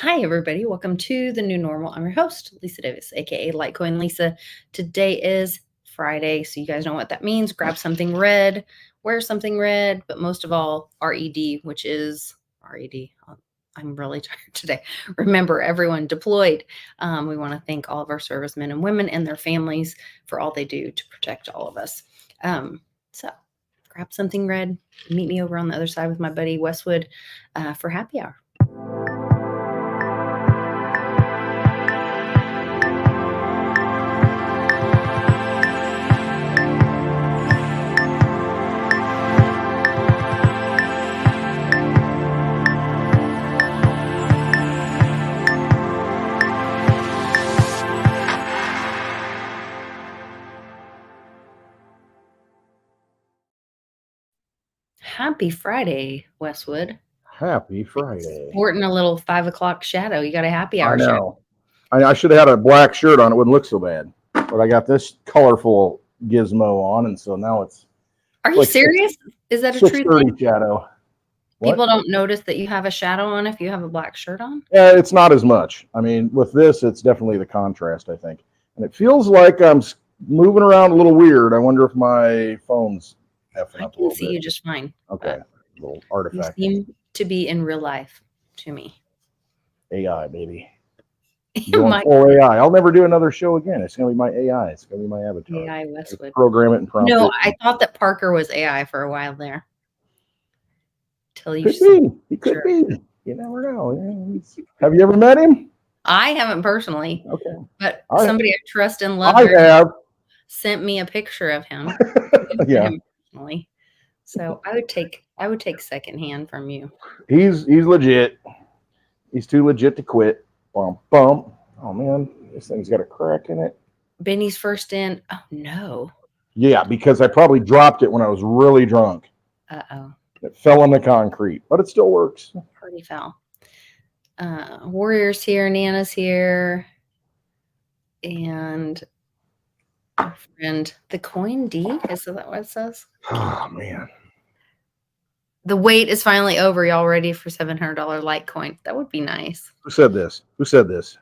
Hi, everybody. Welcome to the new normal. I'm your host, Lisa Davis, aka Litecoin Lisa. Today is Friday, so you guys know what that means. Grab something red, wear something red, but most of all, RED, which is RED. I'm really tired today. Remember, everyone deployed. We want to thank all of our servicemen and women and their families for all they do to protect all of us. So grab something red. Meet me over on the other side with my buddy Westwood for happy hour. Happy Friday, Westwood. Happy Friday. Sporting a little 5 o'clock shadow. You got a happy hour I shadow. know. I should have had a black shirt on. It wouldn't look so bad. But I got this colorful gizmo on, and so now it's Are you like serious? Is that a true 6:30 thing? shadow. What? People don't notice that you have a shadow on if you have a black shirt on? Yeah, it's not as much. I mean, with this, it's definitely the contrast, I think. And it feels like I'm moving around a little weird. I wonder if my phone's effing I up a can little see bit. you just fine. Okay. A little You artifact. seem to be in real life to me. AI, baby. You Going might full AI. I'll never do another show again. It's going to be my AI. It's going to be my avatar. AI Westwood. Program it and prompt No, it. I thought that Parker was AI for a while there. Till you Could be. He could be. You never know. Have you ever met him? I haven't personally, Okay. but somebody I trust and love I very have. much sent me a picture of him. Yeah. Him personally. So I would take secondhand from you. He's legit. He's too legit to quit. Bump bump. Oh man, this thing's got a crack in it. Benny's first in. Oh no. Yeah, because I probably dropped it when I was really drunk. Uh-oh. It fell on the concrete, but it still works. Party foul. Warrior's here, Nana's here. And our friend, the Coin D. Is that what it says? Oh man. The wait is finally over. Y'all ready for $700 Litecoin? That would be nice. Who said this? Who said this?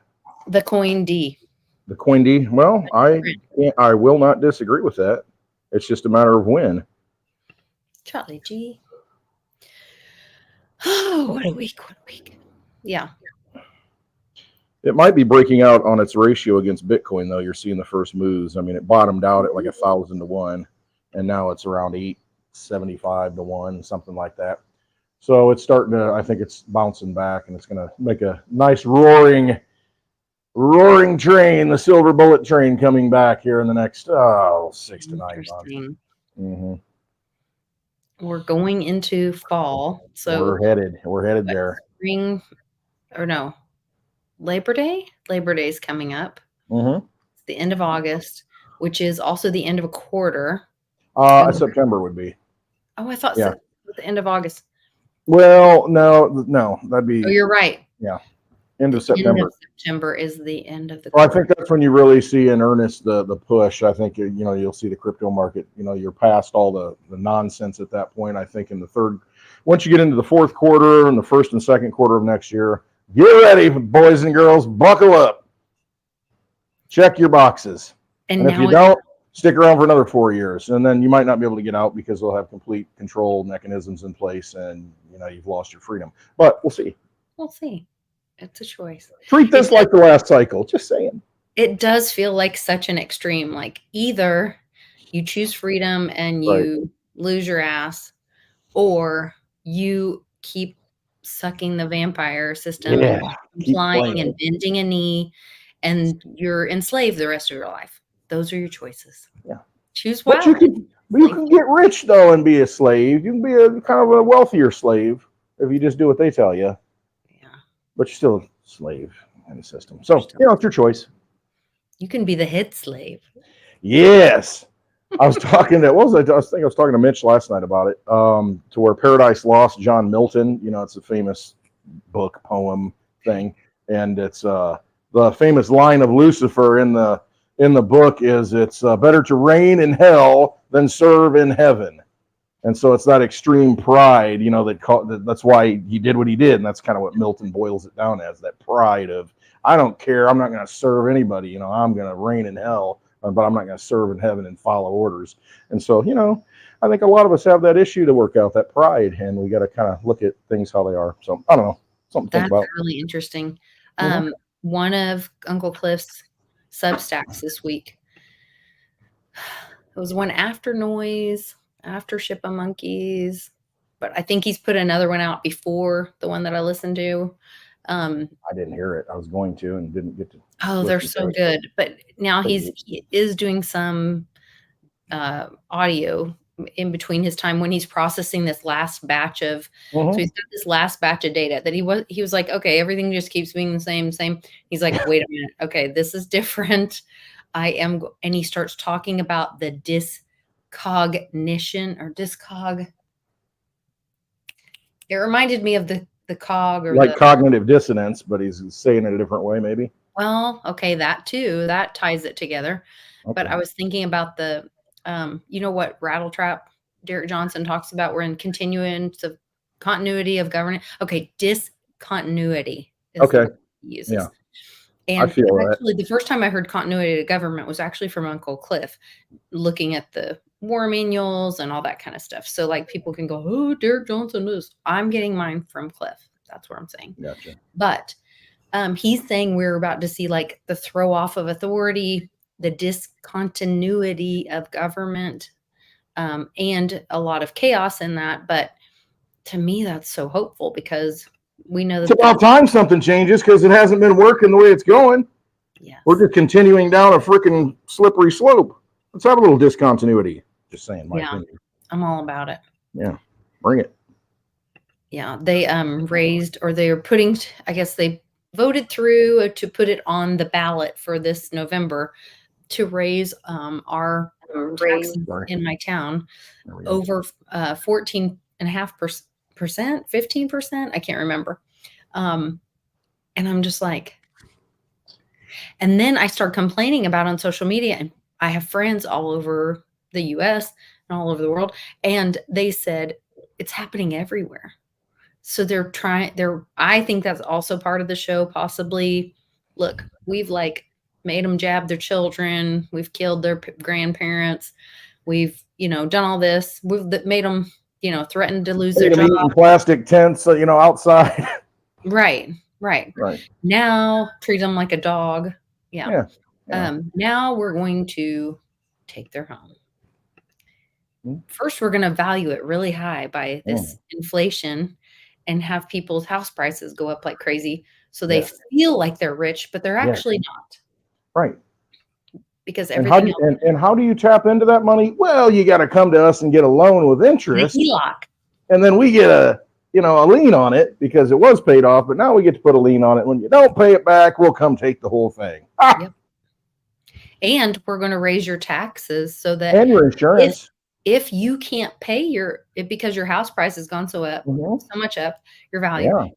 The Coin D. The Coin D. Well, I will not disagree with that. It's just a matter of when. Charlie G. Oh, what a week. What a week. Yeah. It might be breaking out on its ratio against Bitcoin, though. You're seeing the first moves. I mean, it bottomed out at like 1,000 to 1, and now it's around 875 to 1, something like that. So it's starting to, I think it's bouncing back, and it's going to make a nice roaring train, the silver bullet train coming back here in the next 6 to 9 months. Mm-hmm. We're going into fall, so we're headed there. Spring, or no, Labor Day. Labor Day is coming up. Mm-hmm. It's the end of August, which is also the end of a quarter. September would be. Oh, I thought yeah. The end of August. Well, no, that'd be. Oh, you're right. Yeah. End of September. End of September is the end of the quarter. Well, I think that's when you really see in earnest the push. I think you'll see the crypto market. You're past all the nonsense at that point. I think in the third, once you get into the fourth quarter and the first and second quarter of next year, get ready, boys and girls, buckle up. Check your boxes. And if you don't, stick around for another 4 years, and then you might not be able to get out because they'll have complete control mechanisms in place, and you've lost your freedom. But we'll see. We'll see. It's a choice. Treat this like the last cycle. Just saying. It does feel like such an extreme. Like either you choose freedom and you lose your ass, or you keep sucking the vampire system and complying and bending a knee, and you're enslaved the rest of your life. Those are your choices. Yeah. Choose well. But you can get rich though and be a slave. You can be a kind of a wealthier slave if you just do what they tell you. But you're still a slave in the system. So, it's your choice. You can be the hit slave. Yes. I was talking to, I was talking to Mitch last night about it, to where Paradise Lost, John Milton, it's a famous book, poem thing. And it's the famous line of Lucifer in the book is, it's better to reign in hell than serve in heaven. And so it's that extreme pride, you know, that's why he did what he did. And that's kind of what Milton boils it down as, that pride of, I don't care. I'm not going to serve anybody. You know, I'm going to reign in hell, but I'm not going to serve in heaven and follow orders. And so, you know, I think a lot of us have that issue to work out, that pride, and we got to kind of look at things how they are. So I don't know, something to think That's about. really interesting. Mhm. One of Uncle Cliff's Substacks this week, it was one after Noise, after Ship of Monkeys, but I think he's put another one out before the one that I listened to. I didn't hear it. I was going to and didn't get to. Oh, they're listen to so it. good. But now Thank he is doing some audio in between his time when he's processing this last batch of, so Mhm. he's got this last batch of data that he was like, okay, everything just keeps being the same. He's like, wait a minute. Okay, this is different. And he starts talking about the discognition or discog. It reminded me of the cog or Like the, cognitive dissonance, but he's saying it a different way, maybe. well, okay, that too, that ties it together. But Okay. I was thinking about the, you know what Rattletrap Derek Johnson talks about? We're in continuance of continuity of governance. Okay, discontinuity is the Okay. word he uses. Yeah. And feel that. actually, the first time I heard continuity of government was actually from Uncle Cliff, looking at the war manuals and all that kind of stuff. So like people can go, oh, Derek Johnson is. I'm getting mine from Cliff. That's what I'm saying. Gotcha. But he's saying we're about to see like the throw off of authority, the discontinuity of government, and a lot of chaos in that. But to me, that's so hopeful because we know It's that about time something changes because it hasn't been working the way it's going. yes. We're just continuing down a freaking slippery slope. Let's have a little discontinuity. Just saying, my Yeah. opinion. I'm all about it. Yeah, bring it. Yeah, they raised, or they're putting, I guess they voted through to put it on the ballot for this November to raise our taxes Sorry. in my town There we go. over 14.5%, 15%. I can't remember. And I'm just like, and then I start complaining about it on social media, and I have friends all over the US and all over the world, and they said it's happening everywhere. So I think that's also part of the show, possibly. Look, we've like made them jab their children. We've killed their grandparents. We've, done all this. We've made them, threatened to lose their Made 'em eat job. in plastic tents, outside. Right. Right. Now treat them like a dog. Yeah. Yeah. Now we're going to take their home. Hmm. First, we're going to value it really high by this inflation and have people's house prices go up like crazy. So they feel like they're rich, but they're actually not. Right. Because And how everything do else and how do you tap into that money? Well, you got to come to us and get a loan with is interest, a HELOC. and then we get a lien on it because it was paid off, but now we get to put a lien on it. When you don't pay it back, we'll come take the whole thing. Yep. And we're going to raise your taxes so that And your insurance. if you can't pay because your house price has gone so much up, your value. Yeah.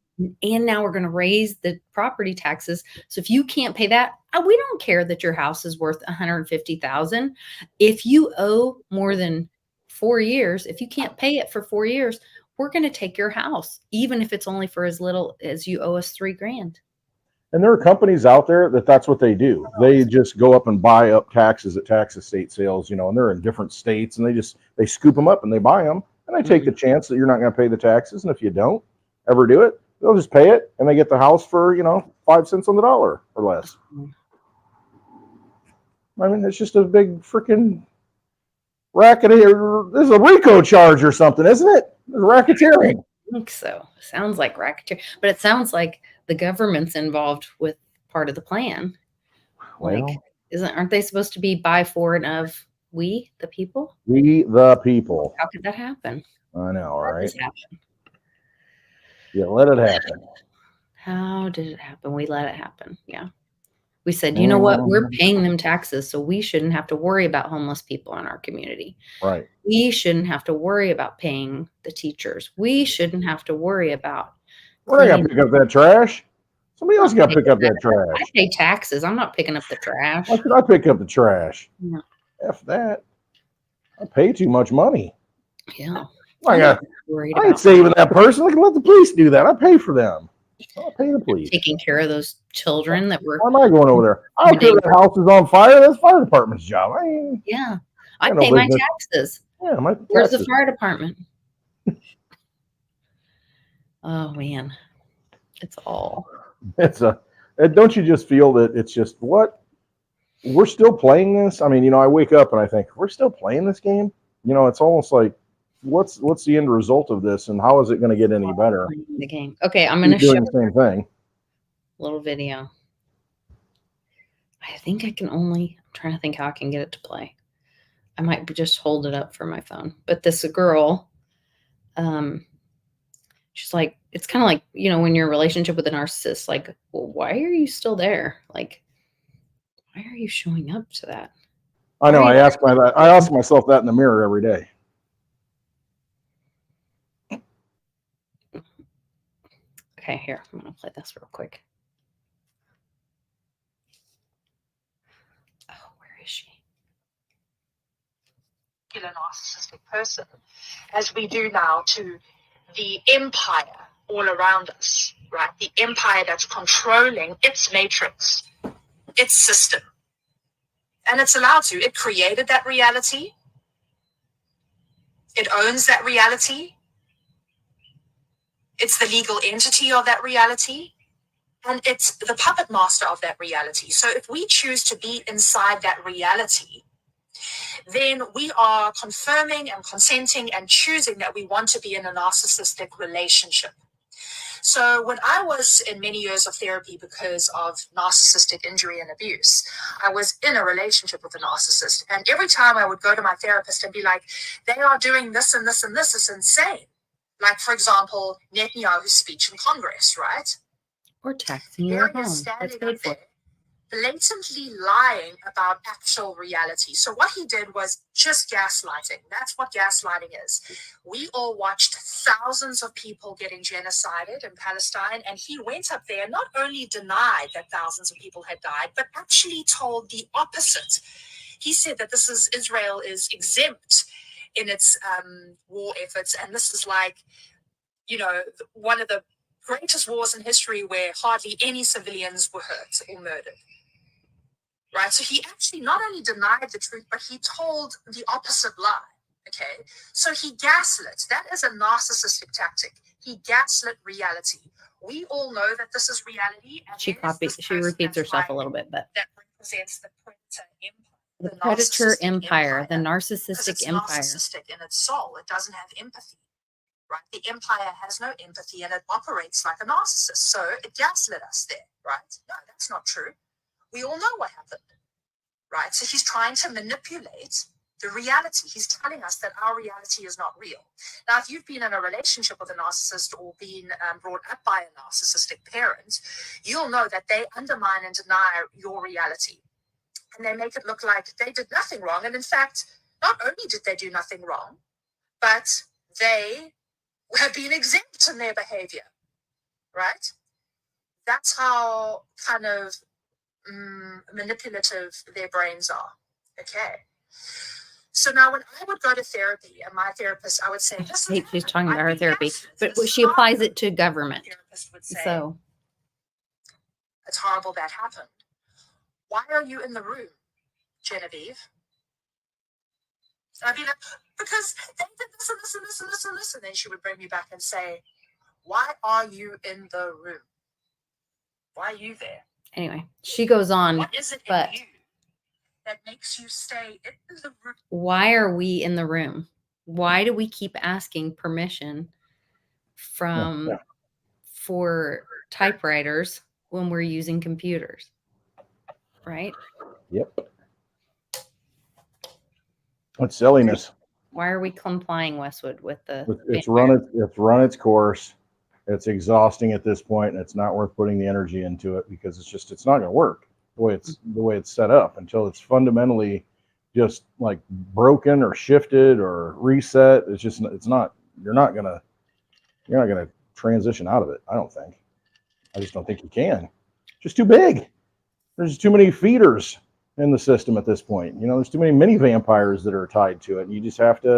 And now we're going to raise the property taxes. So if you can't pay that, we don't care that your house is worth $150,000. If you owe more than 4 years, if you can't pay it for 4 years, we're going to take your house, even if it's only for as little as you owe us $3,000. And there are companies out there that's what they do. They just go up and buy up taxes at tax estate sales, and they're in different states, and they scoop them up and they buy them, and they take the chance that you're not going to pay the taxes. And if you don't ever do it, they'll just pay it and they get the house for, 5 cents on the dollar or less. I mean, it's just a big freaking racket. There's a RICO charge or something, isn't it? There's racketeering. I think so. Sounds like racketeering, but it sounds like the government's involved with part of the plan. Like, aren't they supposed to be by, for, and of we, the people? We, the people. How could that happen? I know, right? How did this happen? Yeah, let it happen. How did it happen? We let it happen. Yeah. We said, you know what? We're paying them taxes, so we shouldn't have to worry about homeless people in our community. Right. We shouldn't have to worry about paying the teachers. We shouldn't have to worry about. We're not going to pick up that trash. Somebody else got to pick up that trash. I pay taxes. I'm not picking up the trash. Why should I pick up the trash? Yeah. F that. I pay too much money. Yeah. I got, Worried I ain't about saving that person. I can let the police do that. I pay for them. I'll pay the police. taking care of those children that were. Why am I going over there? I don't care if the house is on fire. That's fire department's job. Yeah, I got no pay my business. taxes. Yeah, my Where's the taxes. fire department? Oh man, it's all. It's a. Don't you just feel that it's just what we're still playing this? I mean, you know, I wake up and I think we're still playing this game. You know, it's almost like what's the end result of this, and how is it going to get any better? Playing the game. Okay, I'm going to Keep show doing the same thing. a little video. I think I can only. I'm trying to think how I can get it to play. I might just hold it up for my phone. But this girl, she's like, it's kind of like, you know, when you're in a relationship with a narcissist, like, well, why are you still there? Like, why are you showing up to that? I know. I ask myself that in the mirror every day. Okay, here, I'm going to play this real quick. Oh, where is she? A narcissistic person, as we do now to the empire all around us, right? The empire that's controlling its matrix, its system. And it's allowed to. It created that reality. It owns that reality. It's the legal entity of that reality. And it's the puppet master of that reality. So if we choose to be inside that reality, then we are confirming and consenting and choosing that we want to be in a narcissistic relationship. So when I was in many years of therapy because of narcissistic injury and abuse, I was in a relationship with a narcissist. And every time I would go to my therapist and be like, they are doing this and this and this is insane. Like, for example, Netanyahu's speech in Congress, right? Or taxing your There he home. is That's standing paid up for. there, blatantly lying about actual reality. So what he did was just gaslighting. That's what gaslighting is. We all watched thousands of people getting genocided in Palestine, and he went up there and not only denied that thousands of people had died, but actually told the opposite. He said that Israel is exempt in its war efforts, and this is like, you know, one of the greatest wars in history where hardly any civilians were hurt or murdered. Right? So he actually not only denied the truth, but he told the opposite lie. Okay? So he gaslit. That is a narcissistic tactic. He gaslit reality. We all know that this is reality. And She repeats herself a little bit, but that represents the predator empire. the predator narcissistic empire, the because narcissistic it's empire. narcissistic in its soul. It doesn't have empathy. Right? The empire has no empathy and it operates like a narcissist. So it gaslit us there, right? No, that's not true. We all know what happened, right? So he's trying to manipulate the reality. He's telling us that our reality is not real. Now, if you've been in a relationship with a narcissist or been brought up by a narcissistic parent, you'll know that they undermine and deny your reality. And they make it look like they did nothing wrong. And in fact, not only did they do nothing wrong, but they have been exempt in their behavior, right? That's how kind of manipulative their brains are. Okay. So now when I would go to therapy and my therapist, I would say, listen, She's talking about her therapy, gaslit. but she applies it to government. The therapist would say, So it's horrible that happened. Why are you in the room, Genevieve? I'd be like, because they did this and this and this and this and this. And then she would bring me back and say, why are you in the room? Why are you there? anyway, she goes on. What is it but- in you that makes you stay in the room? Why are we in the room? Why do we keep asking permission from for typewriters when we're using computers? Right? Yep. It's silliness. Why are we complying, Westwood, with the It's run its course. It's exhausting at this point, and it's not worth putting the energy into it because it's not going to work the way it's set up until it's fundamentally just like broken or shifted or reset. You're not gonna transition out of it. I don't think. I just don't think you can. It's just too big. There's too many feeders in the system at this point. You know, there's too many mini vampires that are tied to it. And you just have to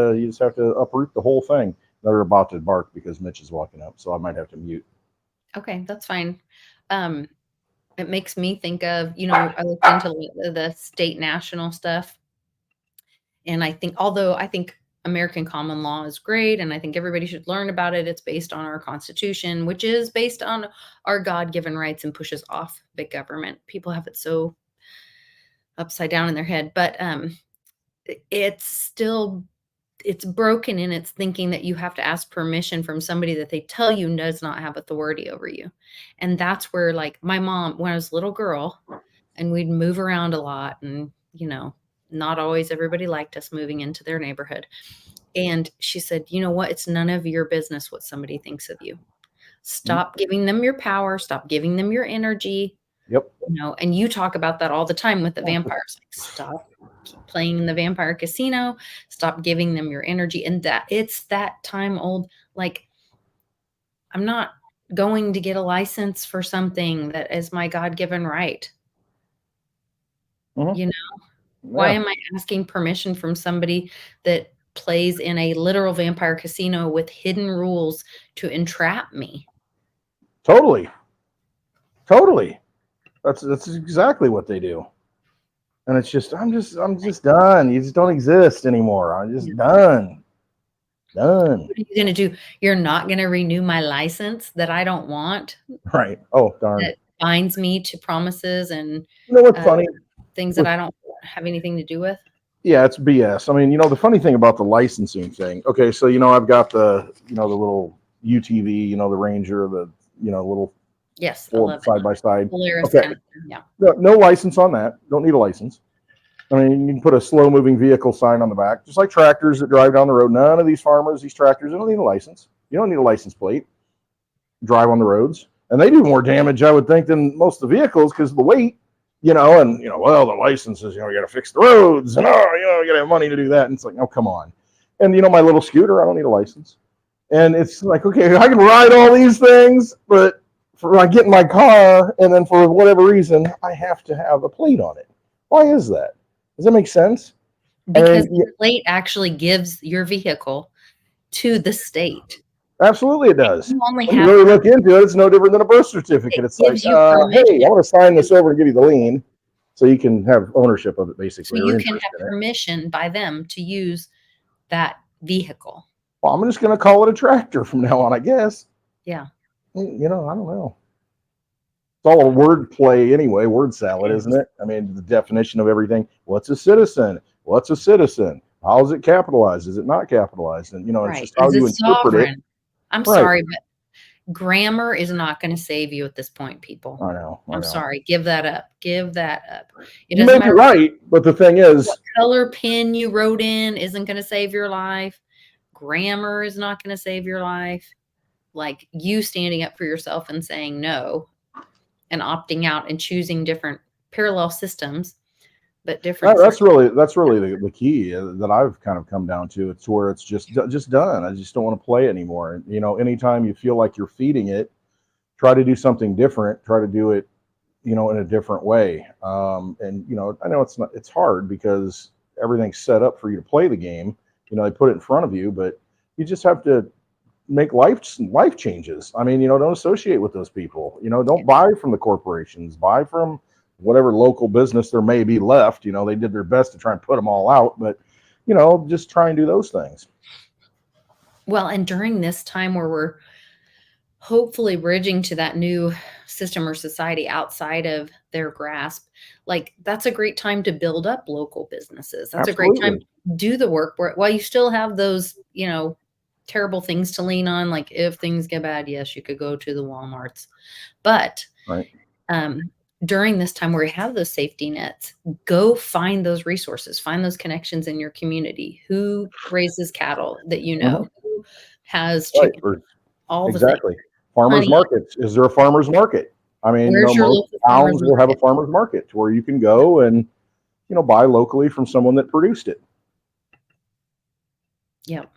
uproot the whole thing. they're about to bark because Mitch is walking up, so I might have to mute. Okay, that's fine. It makes me think of, I looked into the state national stuff. And I think, although I think American common law is great, and I think everybody should learn about it, it's based on our Constitution, which is based on our God-given rights and pushes off big government. People have it so upside down in their head, but it's broken in its thinking that you have to ask permission from somebody that they tell you does not have authority over you. And that's where, like, my mom, when I was a little girl and we'd move around a lot, and not always everybody liked us moving into their neighborhood. And she said, you know what? It's none of your business what somebody thinks of you. Stop giving them your power. Stop giving them your energy. Yep. And you talk about that all the time with the vampires. Like, stop playing in the vampire casino. Stop giving them your energy. And that it's that time old, like, I'm not going to get a license for something that is my God-given right. Mhm. Why am I asking permission from somebody that plays in a literal vampire casino with hidden rules to entrap me? Totally. That's exactly what they do. And it's just, I'm just done. You just don't exist anymore. I'm just done. What are you going to do? You're not going to renew my license that I don't want? Right. Oh, darn. That binds me to promises and You know what's funny? things that I don't have anything to do with? Yeah, it's BS. I mean, the funny thing about the licensing thing. Okay, so I've got the the little UTV, the Ranger, the little Yes, I Ford love side by side. Polaris Okay. kind of thing, yeah. No license on that. Don't need a license. I mean, you can put a slow moving vehicle sign on the back, just like tractors that drive down the road. None of these farmers, these tractors, they don't need a license. You don't need a license plate. Drive on the roads, and they do more damage, I would think, than most of the vehicles because of the weight. Well, the licenses, you got to fix the roads, and you got to have money to do that. And it's like, oh, come on. And my little scooter, I don't need a license. And it's like, okay, I can ride all these things, but when I get in my car, and then for whatever reason, I have to have a plate on it. Why is that? Does that make sense? Because the plate actually gives your vehicle to the state. Absolutely, it does. You only When you have really look into it, it's no different than a birth certificate. It It's like, gives you hey, I permission. want to sign this over and give you the lien, so you can have ownership of it, basically. So or you can interest have in it. permission by them to use that vehicle. Well, I'm just going to call it a tractor from now on, I guess. Yeah. I don't know. It's all a word play anyway, word salad, isn't it? I mean, the definition of everything. What's a citizen? What's a citizen? How is it capitalized? Is it not capitalized? And, Right. it's just how Is you it interpret it. sovereign? I'm Right. sorry, but grammar is not going to save you at this point, people. I know. I'm sorry. Give that up. Give that up. It You doesn't may be matter right, but the thing is, what color pen you wrote in isn't going to save your life. Grammar is not going to save your life. Like, you standing up for yourself and saying no and opting out and choosing different parallel systems, but different that's systems. really the key that I've kind of come down to. It's where it's just done. I just don't want to play anymore. Anytime you feel like you're feeding it, try to do something different. Try to do it, in a different way. And I know it's hard because everything's set up for you to play the game. They put it in front of you, but you just have to make life changes. I mean, don't associate with those people. Don't buy from the corporations. Buy from whatever local business there may be left. They did their best to try and put them all out, but just try and do those things. Well, and during this time where we're hopefully bridging to that new system or society outside of their grasp, like, that's a great time to build up local businesses. That's a great time to do the work while you still have those, terrible things to lean on. Like, if things get bad, yes, you could go to the Walmarts, but right. During this time where you have those safety nets, go find those resources, find those connections in your community. Who raises cattle that who has chicken, all exactly. the things. Farmers markets. Is there a farmers market? I mean, Where's your most towns will have a farmers market to where you can go and, buy locally from someone that produced it. Yep.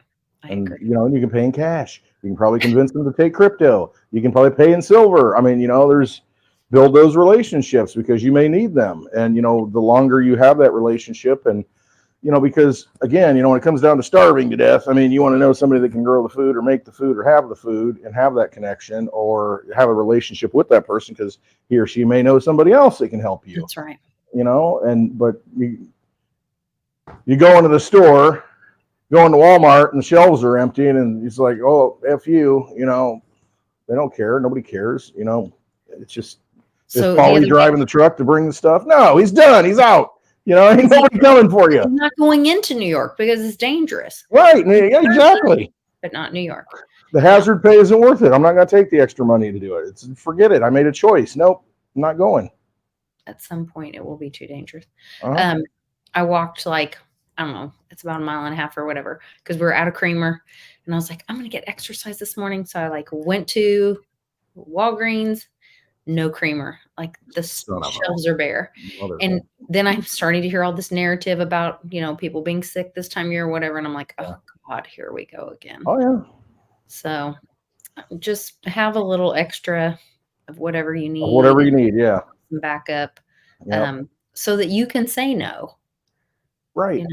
I and agree. and you can pay in cash. You can probably convince them to take crypto. You can probably pay in silver. I mean, build those relationships because you may need them. And the longer you have that relationship, and because again, when it comes down to starving to death, I mean, you want to know somebody that can grow the food or make the food or have the food and have that connection or have a relationship with that person because he or she may know somebody else that can help you. That's right. But you go into the store, go into Walmart and the shelves are empty and it's like, oh, F you, they don't care. Nobody cares. It's just, So is the Paulie other driving the truck to bring the stuff? No, he's done. He's out. Ain't nobody coming for you. I'm not going into New York because it's dangerous, Right. Yeah, exactly. but not New York. The hazard pay isn't worth it. I'm not going to take the extra money to do it. Forget it. I made a choice. Nope. I'm not going. At some point, it will be too dangerous. Uh-huh. I walked I don't know, it's about 1.5 miles or whatever, because we were out of creamer. And I was like, I'm going to get exercise this morning. So I went to Walgreens, no creamer. The shelves are bare. And then I'm starting to hear all this narrative about, people being sick this time of year or whatever. And I'm like, oh God, here we go again. Oh yeah. So just have a little extra of whatever you need. Whatever you need. Yeah. Some backup. Yep. So that you can say no. Right.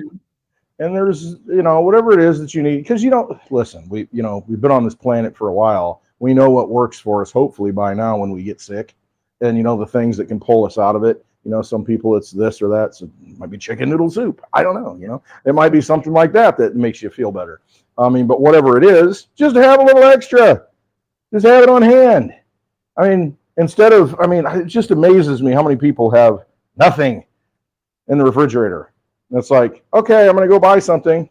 And there's, whatever it is that you need, because listen, we've been on this planet for a while. We know what works for us, hopefully by now when we get sick, and the things that can pull us out of it. Some people it's this or that. So it might be chicken noodle soup. I don't know. It might be something like that makes you feel better. I mean, but whatever it is, just have a little extra. Just have it on hand. I mean, it just amazes me how many people have nothing in the refrigerator. And it's like, okay, I'm going to go buy something.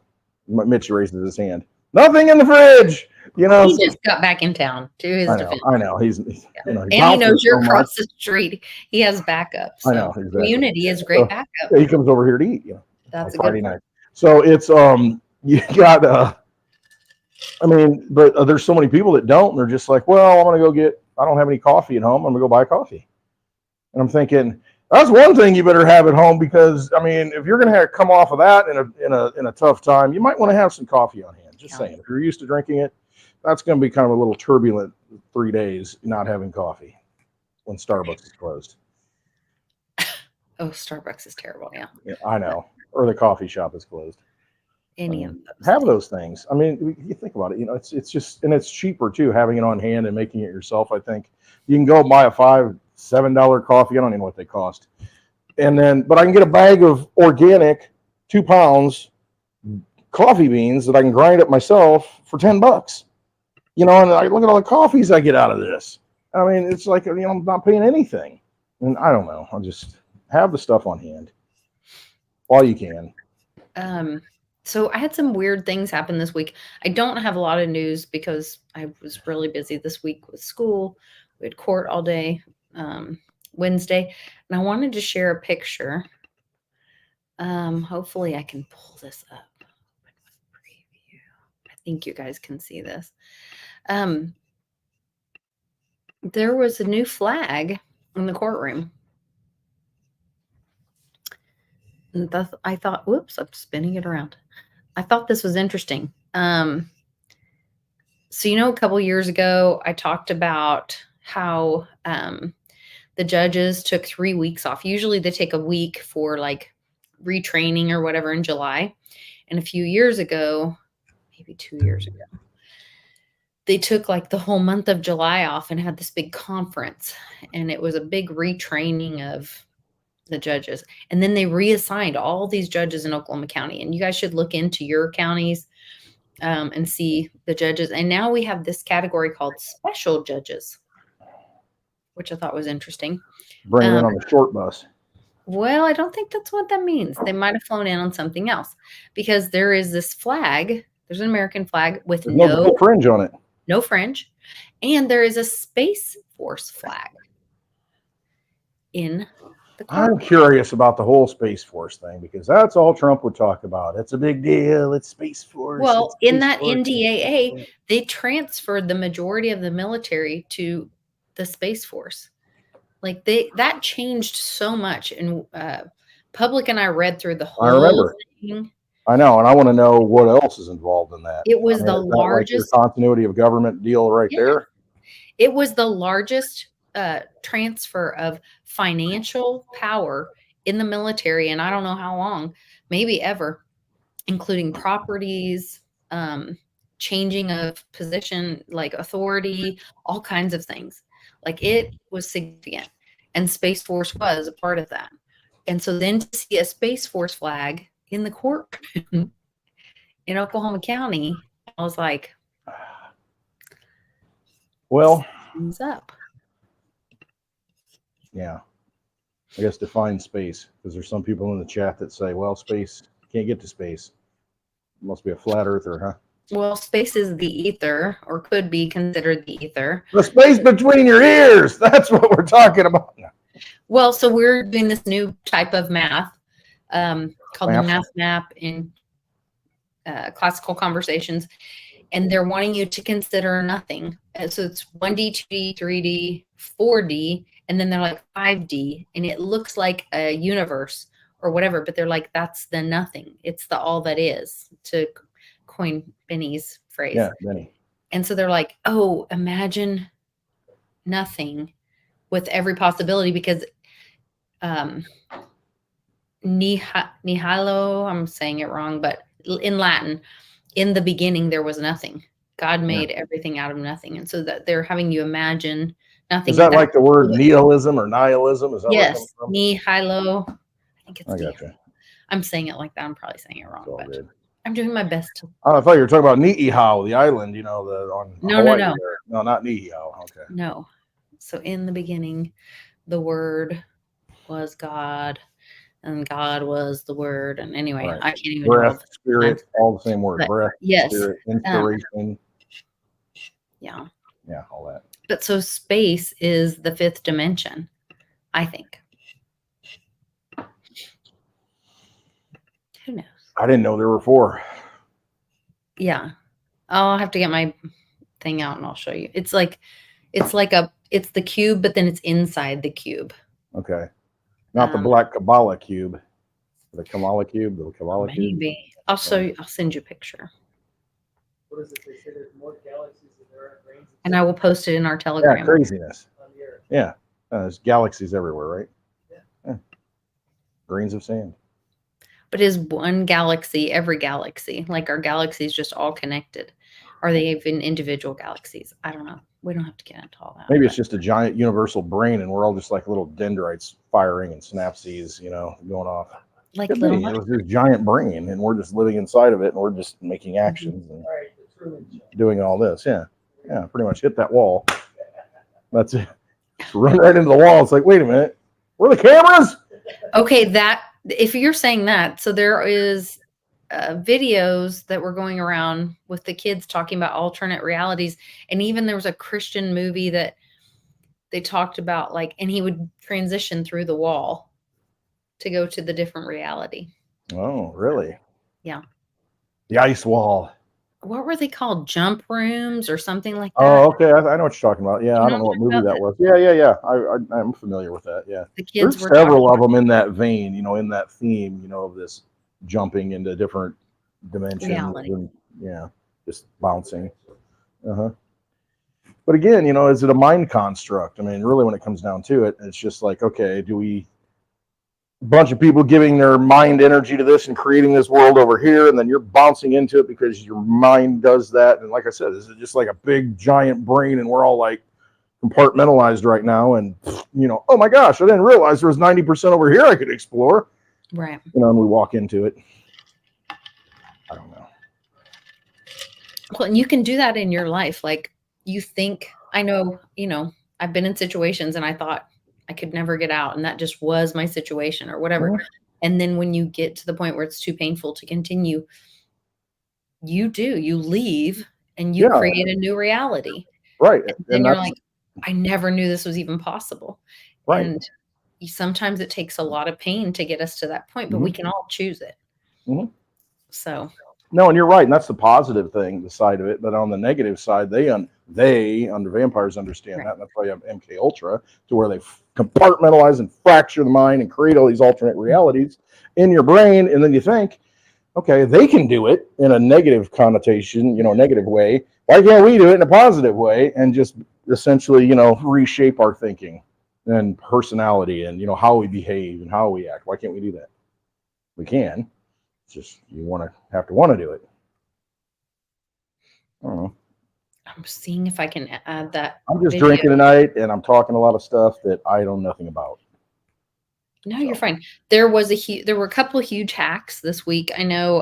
Mitch raises his hand. Nothing in the fridge. He just got back in town to his defense. I know. He's and he knows you're across the street. He has backup. So I know. Exactly. Community is great backup. Yeah, he comes over here to eat. That's a Friday good night. So it's you got but there's so many people that don't. And they're just like, well, I'm gonna go I don't have any coffee at home. I'm gonna go buy coffee. And I'm thinking that's one thing you better have at home because if you're gonna come off of that in a tough time, you might want to have some coffee on hand. Just saying, if you're used to drinking it, that's going to be kind of a little turbulent 3 days not having coffee when Starbucks is closed. Oh, Starbucks is terrible. Yeah, I know. Or the coffee shop is closed. Any of those. Have those things. You think about it. It's just, and it's cheaper too, having it on hand and making it yourself. I think you can go buy a $5-7 coffee. I don't even know what they cost. But I can get a bag of organic 2 pounds coffee beans that I can grind up myself for $10. And I look at all the coffees I get out of this. It's like, I'm not paying anything. And I don't know. I'll just have the stuff on hand while you can. So I had some weird things happen this week. I don't have a lot of news because I was really busy this week with school. We had court all day, Wednesday, and I wanted to share a picture. Hopefully I can pull this up. Preview. I think you guys can see this. There was a new flag in the courtroom. And I thought, whoops, I'm spinning it around. I thought this was interesting. So, a couple years ago, I talked about how the judges took 3 weeks off. Usually they take a week for retraining or whatever in July. And a few years ago, maybe 2 years ago, they took the whole month of July off and had this big conference. And it was a big retraining of the judges. And then they reassigned all these judges in Oklahoma County. And you guys should look into your counties and see the judges. And now we have this category called special judges, which I thought was interesting. Bring it in on the short bus. Well, I don't think that's what that means. They might have flown in on something else because there is this flag. There's an American flag with no fringe on it. No fringe. And there is a Space Force flag in the courtroom. I'm curious about the whole Space Force thing because that's all Trump would talk about. It's a big deal. It's Space Force. Well, in that NDAA, they transferred the majority of the military to the Space Force. That changed so much. And Public and I read through the whole thing. I know, and I want to know what else is involved in that. It was the largest continuity of government deal right there. It was the largest transfer of financial power in the military, and I don't know how long, maybe ever. including properties, changing of position, like authority, all kinds of things. Like it was significant. And Space Force was a part of that. And so then to see a Space Force flag in the courtroom in Oklahoma County, I was like, Well, what's up? yeah. I guess define space, because there's some people in the chat that say, well, space, can't get to space. It must be a flat earther, huh? Well, space is the ether, or could be considered the ether. The space between your ears. That's what we're talking about. Well, so we're doing this new type of math called the Math. math map in classical conversations. And they're wanting you to consider nothing. So it's 1D, 2D, 3D, 4D, and then they're like 5D. And it looks like a universe or whatever, but they're like, that's the nothing. It's the all that is, to coin Benny's phrase. Yeah, Benny. And so they're like, oh, imagine nothing with every possibility, because nihilo, I'm saying it wrong, but in Latin, in the beginning, there was nothing. God made everything out of nothing. And so that they're having you imagine nothing. Is that like the word nihilism or nihilism? Is that yes, where it comes from? nihilo. I think it's I gotcha. I'm saying it like that. I'm probably saying it wrong, It's all but good. I'm doing my best to. Oh, I thought you were talking about Niihau, the island, you know, on No, Hawaii no. there. No, not Niihau. Okay. No. So in the beginning, the word was God, and God was the word. And anyway, Right. I can't even Breath, spirit, all the same word. But Breath, yes, spirit, inspiration. yeah. Yeah, all that. But so space is the fifth dimension, I think. Who knows? I didn't know there were 4. Yeah. I'll have to get my thing out and I'll show you. It's the cube, but then it's inside the cube. Okay. Not the black Kabbalah cube. The Kamala cube, the Kabbalah cube. Maybe. I'll show you. I'll send you a picture. What is it? They say there's more galaxies than there are grains of And I will post it in our Yeah, Telegram. craziness. sand on the earth. Yeah. There's galaxies everywhere, right? Yeah. Grains of sand. But is one galaxy every galaxy? Like, are galaxies just all connected? Are they even individual galaxies? I don't know. We don't have to get into all that. Maybe it's just a giant universal brain and we're all just like little dendrites firing and synapses, you know, going off. like Could little be. It was this giant brain and we're just living inside of it and we're just making actions and All right, the Truman Show. doing all this. Yeah. Yeah, pretty much hit that wall. That's it. Just run right into the wall. It's like, wait a minute. Where are the cameras? Okay, that if you're saying that, so there is videos that were going around with the kids talking about alternate realities, and even there was a Christian movie that they talked about, like, and he would transition through the wall to go to the different reality. Oh, really? Yeah. The ice wall. What were they called? Jump rooms or something like that? Oh, okay. I know what you're talking about. Yeah, You I know don't know what what I'm movie talking that was. Yeah. I'm familiar with that. Yeah. The kids There's were several talking of them in that vein, you know, in that theme, you know, of this jumping into different dimensions. Reality. And, yeah, just bouncing. Uh-huh. But again, you know, is it a mind construct? I mean, really, when it comes down to it, it's just like, okay, do we a bunch of people giving their mind energy to this and creating this world over here, and then you're bouncing into it because your mind does that. And like I said, this is just like a big giant brain, and we're all like compartmentalized right now. And you know, oh my gosh, I didn't realize there was 90% over here I could explore. Right. You know, and we walk into it. I don't know. Well, and you can do that in your life. Like, you think, I know, you know, I've been in situations and I thought I could never get out, and that just was my situation or whatever. Mhm. And then when you get to the point where it's too painful to continue, you leave and you Yeah. create a new reality. Right. And you're like, I never knew this was even possible. right. And sometimes it takes a lot of pain to get us to that point, but we can all choose it. Mhm. So No, and you're right, and that's the positive thing, the side of it. But on the negative side, they under vampires understand Right. that. And that's why you have MK Ultra, to where they compartmentalize and fracture the mind and create all these alternate realities in your brain, and then you think, okay, they can do it in a negative connotation, you know, negative way. Why can't we do it in a positive way and just essentially, you know, reshape our thinking and personality and, you know, how we behave and how we act? Why can't we do that? We can. just you have to want to do it. I don't know. I'm seeing if I can add that. I'm just video. drinking tonight, and I'm talking a lot of stuff that I know nothing about. No, you're fine. There were a couple of huge hacks this week. I know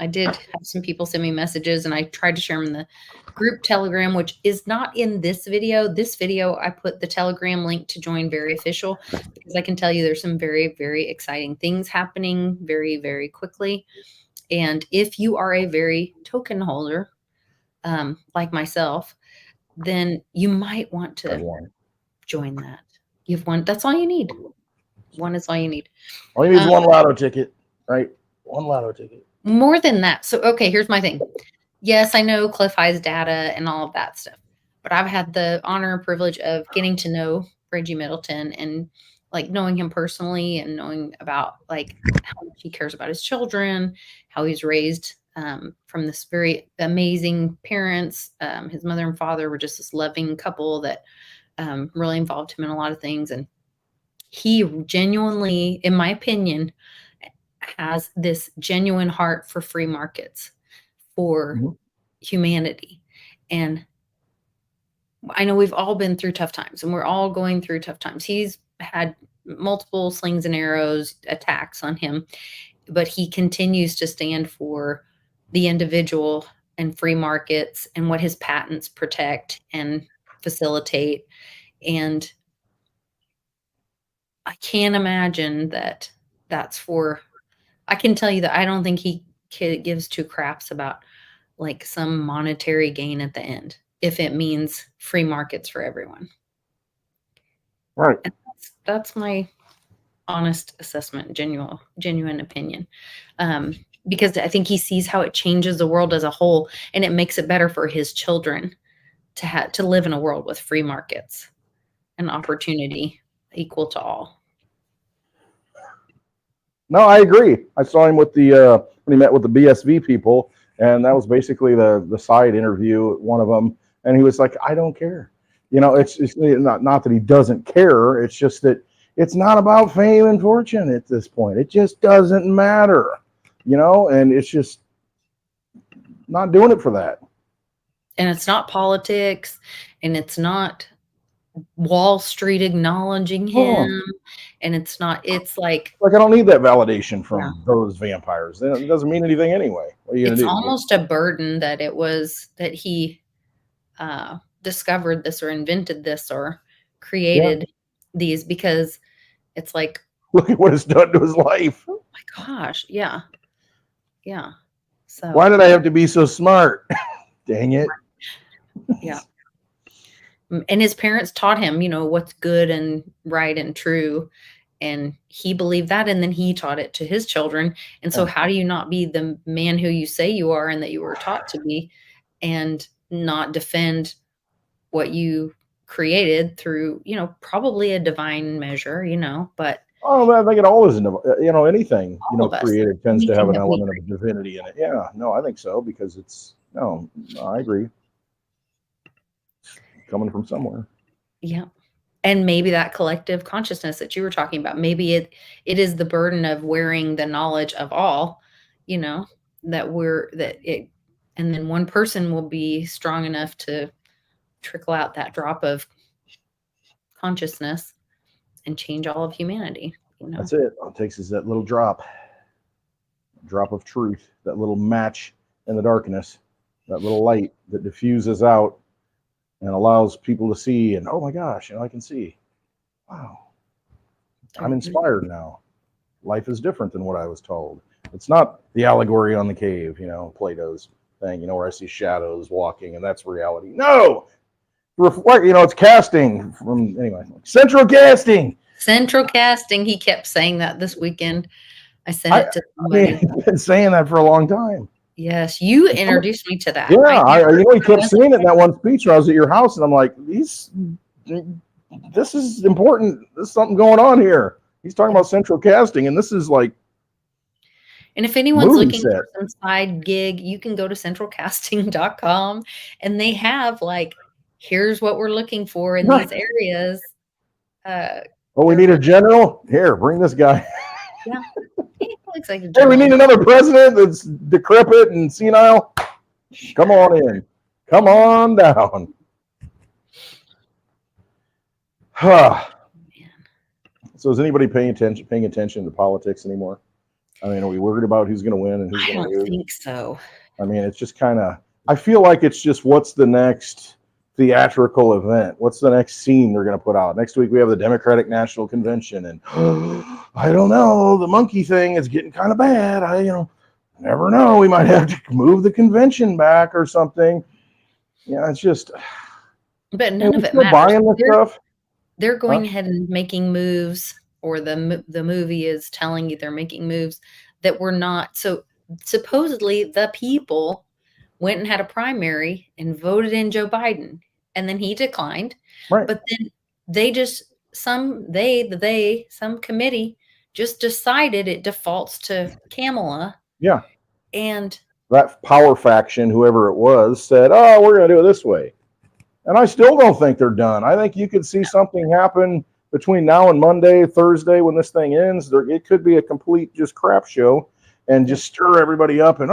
I did have some people send me messages, and I tried to share them in the group Telegram, which is not in this video. This video, I put the Telegram link to join Very Official because I can tell you there's some very, very exciting things happening very, very quickly. And if you are a very token holder, like myself, then you might want to join that. You've one. That's all you need. One is all you need. All you need is one lotto ticket, right? One lotto ticket. More than that. So, okay, here's my thing. Yes, I know Cliff High's data and all of that stuff, but I've had the honor and privilege of getting to know Reggie Middleton and like knowing him personally and knowing about like how much he cares about his children, how he's raised from this very amazing parents. His mother and father were just this loving couple that really involved him in a lot of things. And he genuinely, in my opinion, has this genuine heart for free markets, for humanity. And I know we've all been through tough times and we're all going through tough times. He's had multiple slings and arrows attacks on him, but he continues to stand for the individual and free markets and what his patents protect and facilitate. And I can't imagine that that's for, I can tell you that I don't think he gives two craps about like some monetary gain at the end, if it means free markets for everyone. Right. And that's my honest assessment, genuine opinion. Because I think he sees how it changes the world as a whole and it makes it better for his children to live in a world with free markets and opportunity equal to all. No, I agree. I saw him with when he met with the BSV people, and that was basically the side interview, one of them, and he was like, "I don't care." You know, it's not that he doesn't care. It's just that it's not about fame and fortune at this point. It just doesn't matter, you know, and it's just not doing it for that. And it's not politics, and it's not Wall Street acknowledging him, and it's like I don't need that validation from those vampires. It doesn't mean anything anyway. What are you gonna do? Almost a burden that he discovered this or invented this or created these, because it's like, look at what it's done to his life. oh my gosh, yeah. So why did I have to be so smart? Dang it. Yeah. And his parents taught him, you know, what's good and right and true. And he believed that. And then he taught it to his children. And so how do you not be the man who you say you are and that you were taught to be and not defend what you created through, you know, probably a divine measure, you know, but. Oh, I think it all is, you know, anything, you know, created tends to have an Anything element of divinity in it. Yeah, no, I think so, because no, I agree. Coming from somewhere. Yeah. And maybe that collective consciousness that you were talking about, maybe it is the burden of wearing the knowledge of all, you know, and then one person will be strong enough to trickle out that drop of consciousness and change all of humanity. You know? That's it. All it takes is that little drop of truth, that little match in the darkness, that little light that diffuses out and allows people to see, and oh my gosh, you know, I can see. Wow. I'm inspired now. Life is different than what I was told. It's not the allegory on the cave, you know, Plato's thing, you know, where I see shadows walking and that's reality. No! Reflect, you know, it's casting from, anyway, central casting. Central casting. He kept saying that this weekend. I sent it to somebody. I've been saying that for a long time. Yes, you introduced me to that. Yeah, you know, he kept saying it in that one speech where I was at your house, and I'm like, this is important. There's something going on here. He's talking about central casting, and this is like. And if anyone's looking for some side gig, you can go to centralcasting.com, and they have like, here's what we're looking for in these areas. We need a general. Here, bring this guy. Yeah. Like looks like a Hey, we need gentleman. another president that's decrepit and senile. Come on in. Come on down. So is anybody paying attention to politics anymore? I mean, are we worried about who's going to win and who's I going to don't lose? think so. I mean, it's just kind of, I feel like it's just what's the next theatrical event? What's the next scene they're going to put out? Next week we have the Democratic National Convention, and I don't know, the monkey thing is getting kind of bad. Never know. We might have to move the convention back or something. Yeah, it's just, But none of we're it still matters. buying this stuff. They're going ahead and making moves, or the movie is telling you they're making moves that were not. So supposedly the people went and had a primary and voted in Joe Biden, and then he declined. Right. But then some committee just decided it defaults to Kamala. Yeah. And That power faction, whoever it was, said, oh, we're going to do it this way. And I still don't think they're done. I think you could see something happen between now and Monday, Thursday, when this thing ends. It could be a complete just crap show and just stir everybody up and,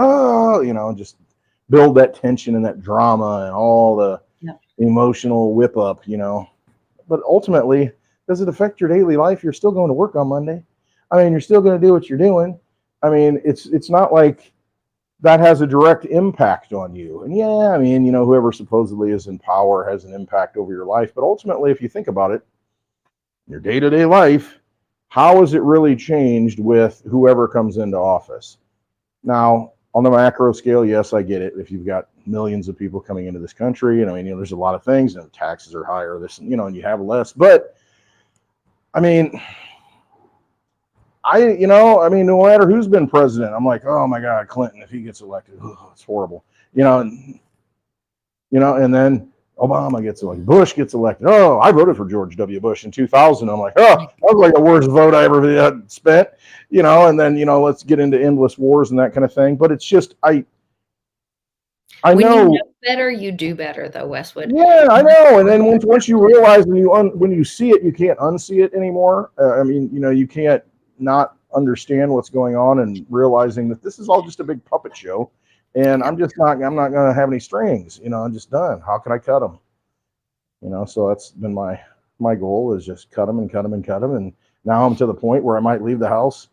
just build that tension and that drama and all the emotional whip up, But ultimately, does it affect your daily life? You're still going to work on Monday. I mean, you're still going to do what you're doing. I mean, it's not like that has a direct impact on you. And yeah, I mean, whoever supposedly is in power has an impact over your life. But ultimately, if you think about it, your day-to-day life, how has it really changed with whoever comes into office? Now, on the macro scale, yes, I get it. If you've got millions of people coming into this country, and I mean, there's a lot of things, and taxes are higher, and you have less. But I mean, no matter who's been president, I'm like, oh my God, Clinton, if he gets elected, it's horrible. And then Obama gets elected, Bush gets elected. Oh, I voted for George W. Bush in 2000. I'm like, oh, that was like the worst vote I ever had spent. And then, let's get into endless wars and that kind of thing. But it's just, I when know. You know better, you do better, though, Westwood. Yeah, I know. And then once you realize when you see it, you can't unsee it anymore. I mean, you can't not understand what's going on and realizing that this is all just a big puppet show, and I'm not going to have any strings. I'm just done. How can I cut them? So that's been my goal, is just cut them and cut them and cut them. And now I'm to the point where I might leave the house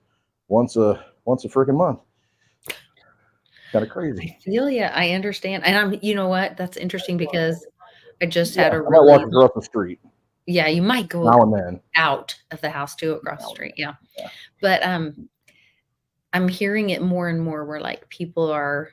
once a freaking month. Kind of crazy. I feel ya. I understand. And you know what? That's interesting because I just had a I might walk across the street. Yeah, you might go now and then out of the house too, across the street. Yeah. But I'm hearing it more and more where like people are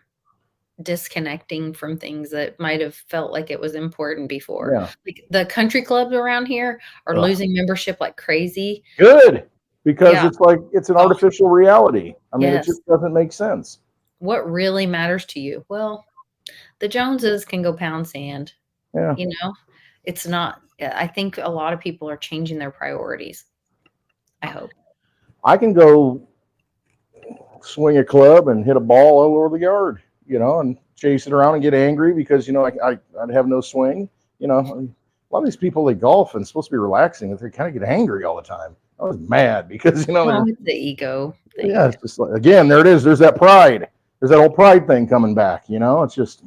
disconnecting from things that might have felt like it was important before. Yeah. Like the country clubs around here are losing membership like crazy. Good. Because it's like it's an artificial reality. I mean, it just doesn't make sense. What really matters to you? Well, the Joneses can go pound sand. Yeah. It's not, I think a lot of people are changing their priorities. I hope. I can go swing a club and hit a ball all over the yard, and chase it around and get angry because, I'd have no swing. A lot of these people, they golf and it's supposed to be relaxing, and they kind of get angry all the time. I was mad because, it's the ego thing. Yeah, it's just like, again, there it is. There's that pride. There's that old pride thing coming back, It's just,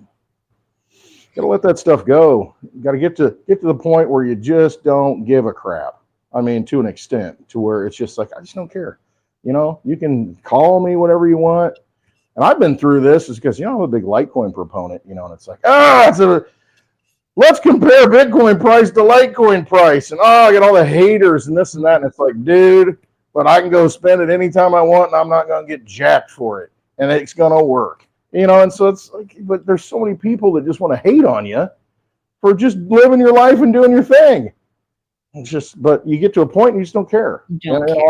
got to let that stuff go. You got to get to the point where you just don't give a crap. I mean, to an extent, to where it's just like, I just don't care. You can call me whatever you want. And I've been through this is because, I'm a big Litecoin proponent, and it's like, let's compare Bitcoin price to Litecoin price. And, I get all the haters and this and that. And it's like, dude, but I can go spend it anytime I want, and I'm not going to get jacked for it. And it's going to work. And so it's like, but there's so many people that just want to hate on you for just living your life and doing your thing. It's just, but you get to a point and you just don't care.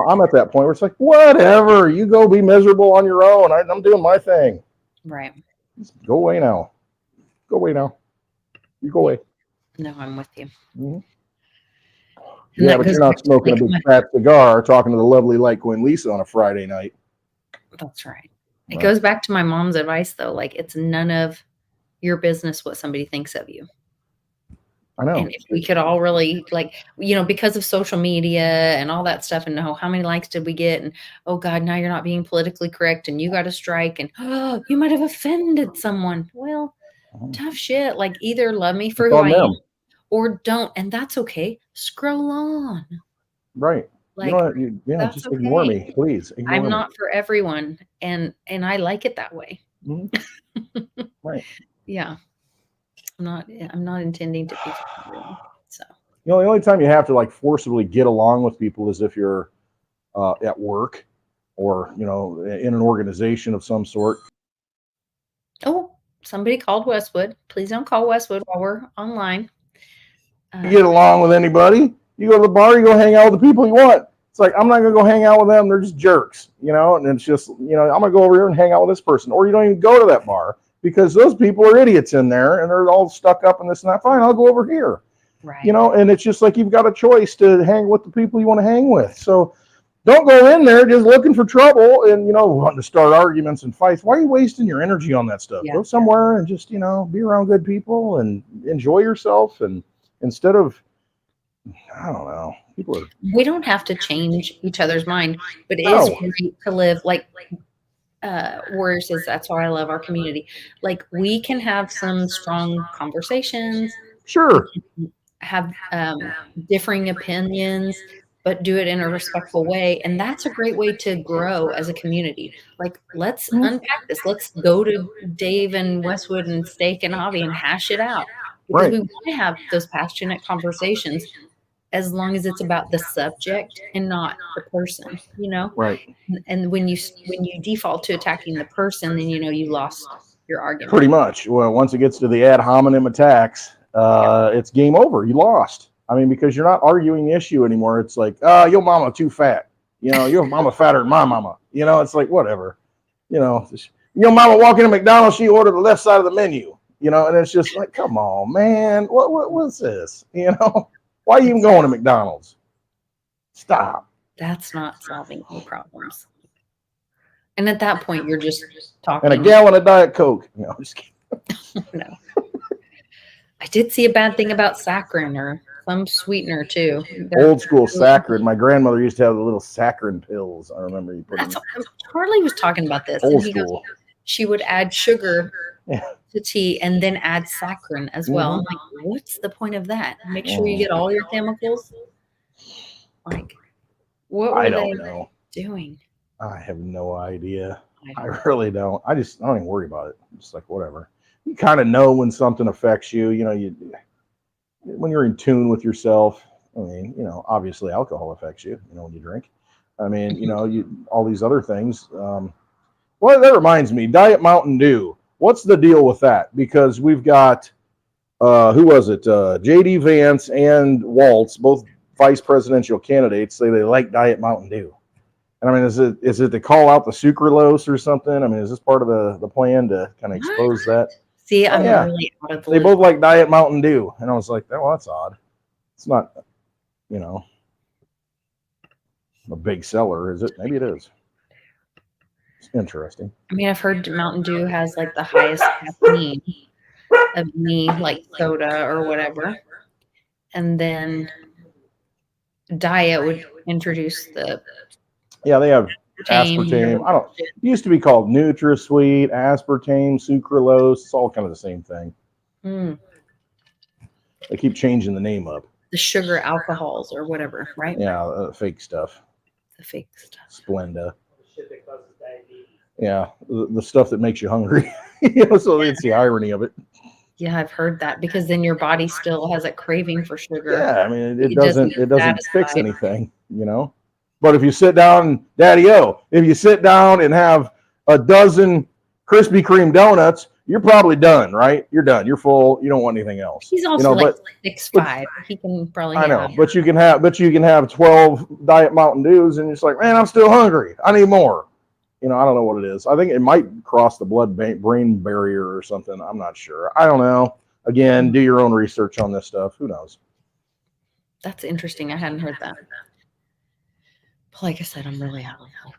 I'm at that point where it's like, whatever, you go be miserable on your own. I'm doing my thing. Right. Just go away now. Go away now. You go away. No, I'm with you. Mm-hmm. Yeah, but you're not smoking a big fat cigar talking to the lovely Litecoin Lisa on a Friday night. That's right. It goes back to my mom's advice, though. Like, it's none of your business what somebody thinks of you. I know. And if we could all really because of social media and all that stuff and know how many likes did we get and oh God, now you're not being politically correct and you got to strike and oh, you might have offended someone. Well, tough shit. Like either love me for It's who on I them. am or don't. And that's okay. Scroll on. Right. Like that's just ignore okay. me, please. Ignore I'm me. not for everyone. And I like it that way. Mhm. Right. Yeah. I'm not intending to be for everyone. So The only time you have to like forcibly get along with people is if you're at work or in an organization of some sort. oh, somebody called Westwood. Please don't call Westwood while we're online. You get along with anybody. You go to the bar, you go hang out with the people you want. It's like, I'm not going to go hang out with them. They're just jerks, and it's just, I'm going to go over here and hang out with this person. Or you don't even go to that bar because those people are idiots in there and they're all stuck up in this and that. Fine, I'll go over here. Right. And it's just like you've got a choice to hang with the people you want to hang with. So don't go in there just looking for trouble and, wanting to start arguments and fights. Why are you wasting your energy on that stuff? Yeah. Go somewhere and just, be around good people and enjoy yourself. And instead of, I don't know, we don't have to change each other's mind, but it No. is great to live like Warrior says, that's why I love our community. Like we can have some strong conversations, Sure. have differing opinions, but do it in a respectful way. And that's a great way to grow as a community. Like, let's unpack this. Let's go to Dave and Westwood and Steak and Avi and hash it out. Because Right. we want to have those passionate conversations as long as it's about the subject and not the person, Right. And when you default to attacking the person, then you lost your argument. Pretty much. Well, once it gets to the ad hominem attacks, it's game over. You lost. I mean, because you're not arguing the issue anymore. It's like, your mama too fat. Your mama fatter than my mama. It's like, whatever. Your mama walk into McDonald's, she ordered the left side of the menu. And it's just like, come on, man. What's this? Why are you even going to McDonald's? Stop. That's not solving any problems. And at that point, you're just talking. And a gallon of Diet Coke. No, I'm just kidding. No. I did see a bad thing about saccharin or some sweetener too. Old school saccharin. My grandmother used to have the little saccharin pills. I remember you putting Harley was talking about this. old And he school. goes, she would add sugar Yeah. to tea and then add saccharin as well. I'm like, what's the point of that? Make sure you get all your chemicals. Like, what were I they don't know. doing? I have no idea. I I don't know. really don't. I don't even worry about it. I'm just like, whatever. You kind of know when something affects you. When you're in tune with yourself. I mean, obviously alcohol affects you. When you drink. I mean, all these other things. Well, that reminds me, Diet Mountain Dew. What's the deal with that? Because we've got, who was it? J.D. Vance and Waltz, both vice presidential candidates, say they like Diet Mountain Dew. And I mean, is it to call out the sucralose or something? I mean, is this part of the plan to kind of expose that? See, I'm yeah. really out of the They loop. both like Diet Mountain Dew. And I was like, well, that's odd. It's not, a big seller, is it? Maybe it is. It's interesting. I mean, I've heard Mountain Dew has like the highest caffeine of any like soda or whatever. And then Diet would introduce the Yeah, they have aspartame. aspartame. It used to be called NutraSweet, aspartame, sucralose. It's all kind of the same thing. They keep changing the name up. The sugar alcohols or whatever, right? Yeah, fake stuff. The fake stuff. Splenda. The shit that causes diabetes. Yeah, the stuff that makes you hungry. So it's the irony of it. Yeah, I've heard that because then your body still has a craving for sugar. Yeah, I mean, it It doesn't doesn't fix satisfy. anything, But if you sit down, Daddy-O, if you sit down and have a dozen Krispy Kreme donuts, you're probably done, right? You're done. You're full. You don't want anything else. He's also like but 6'5". He can probably I know, have. but you can have 12 Diet Mountain Dews, and it's like, man, I'm still hungry. I need more. I don't know what it is. I think it might cross the blood-brain barrier or something. I'm not sure. I don't know. Again, do your own research on this stuff. Who knows? That's interesting. I hadn't heard that. But like I said, I'm really out of it.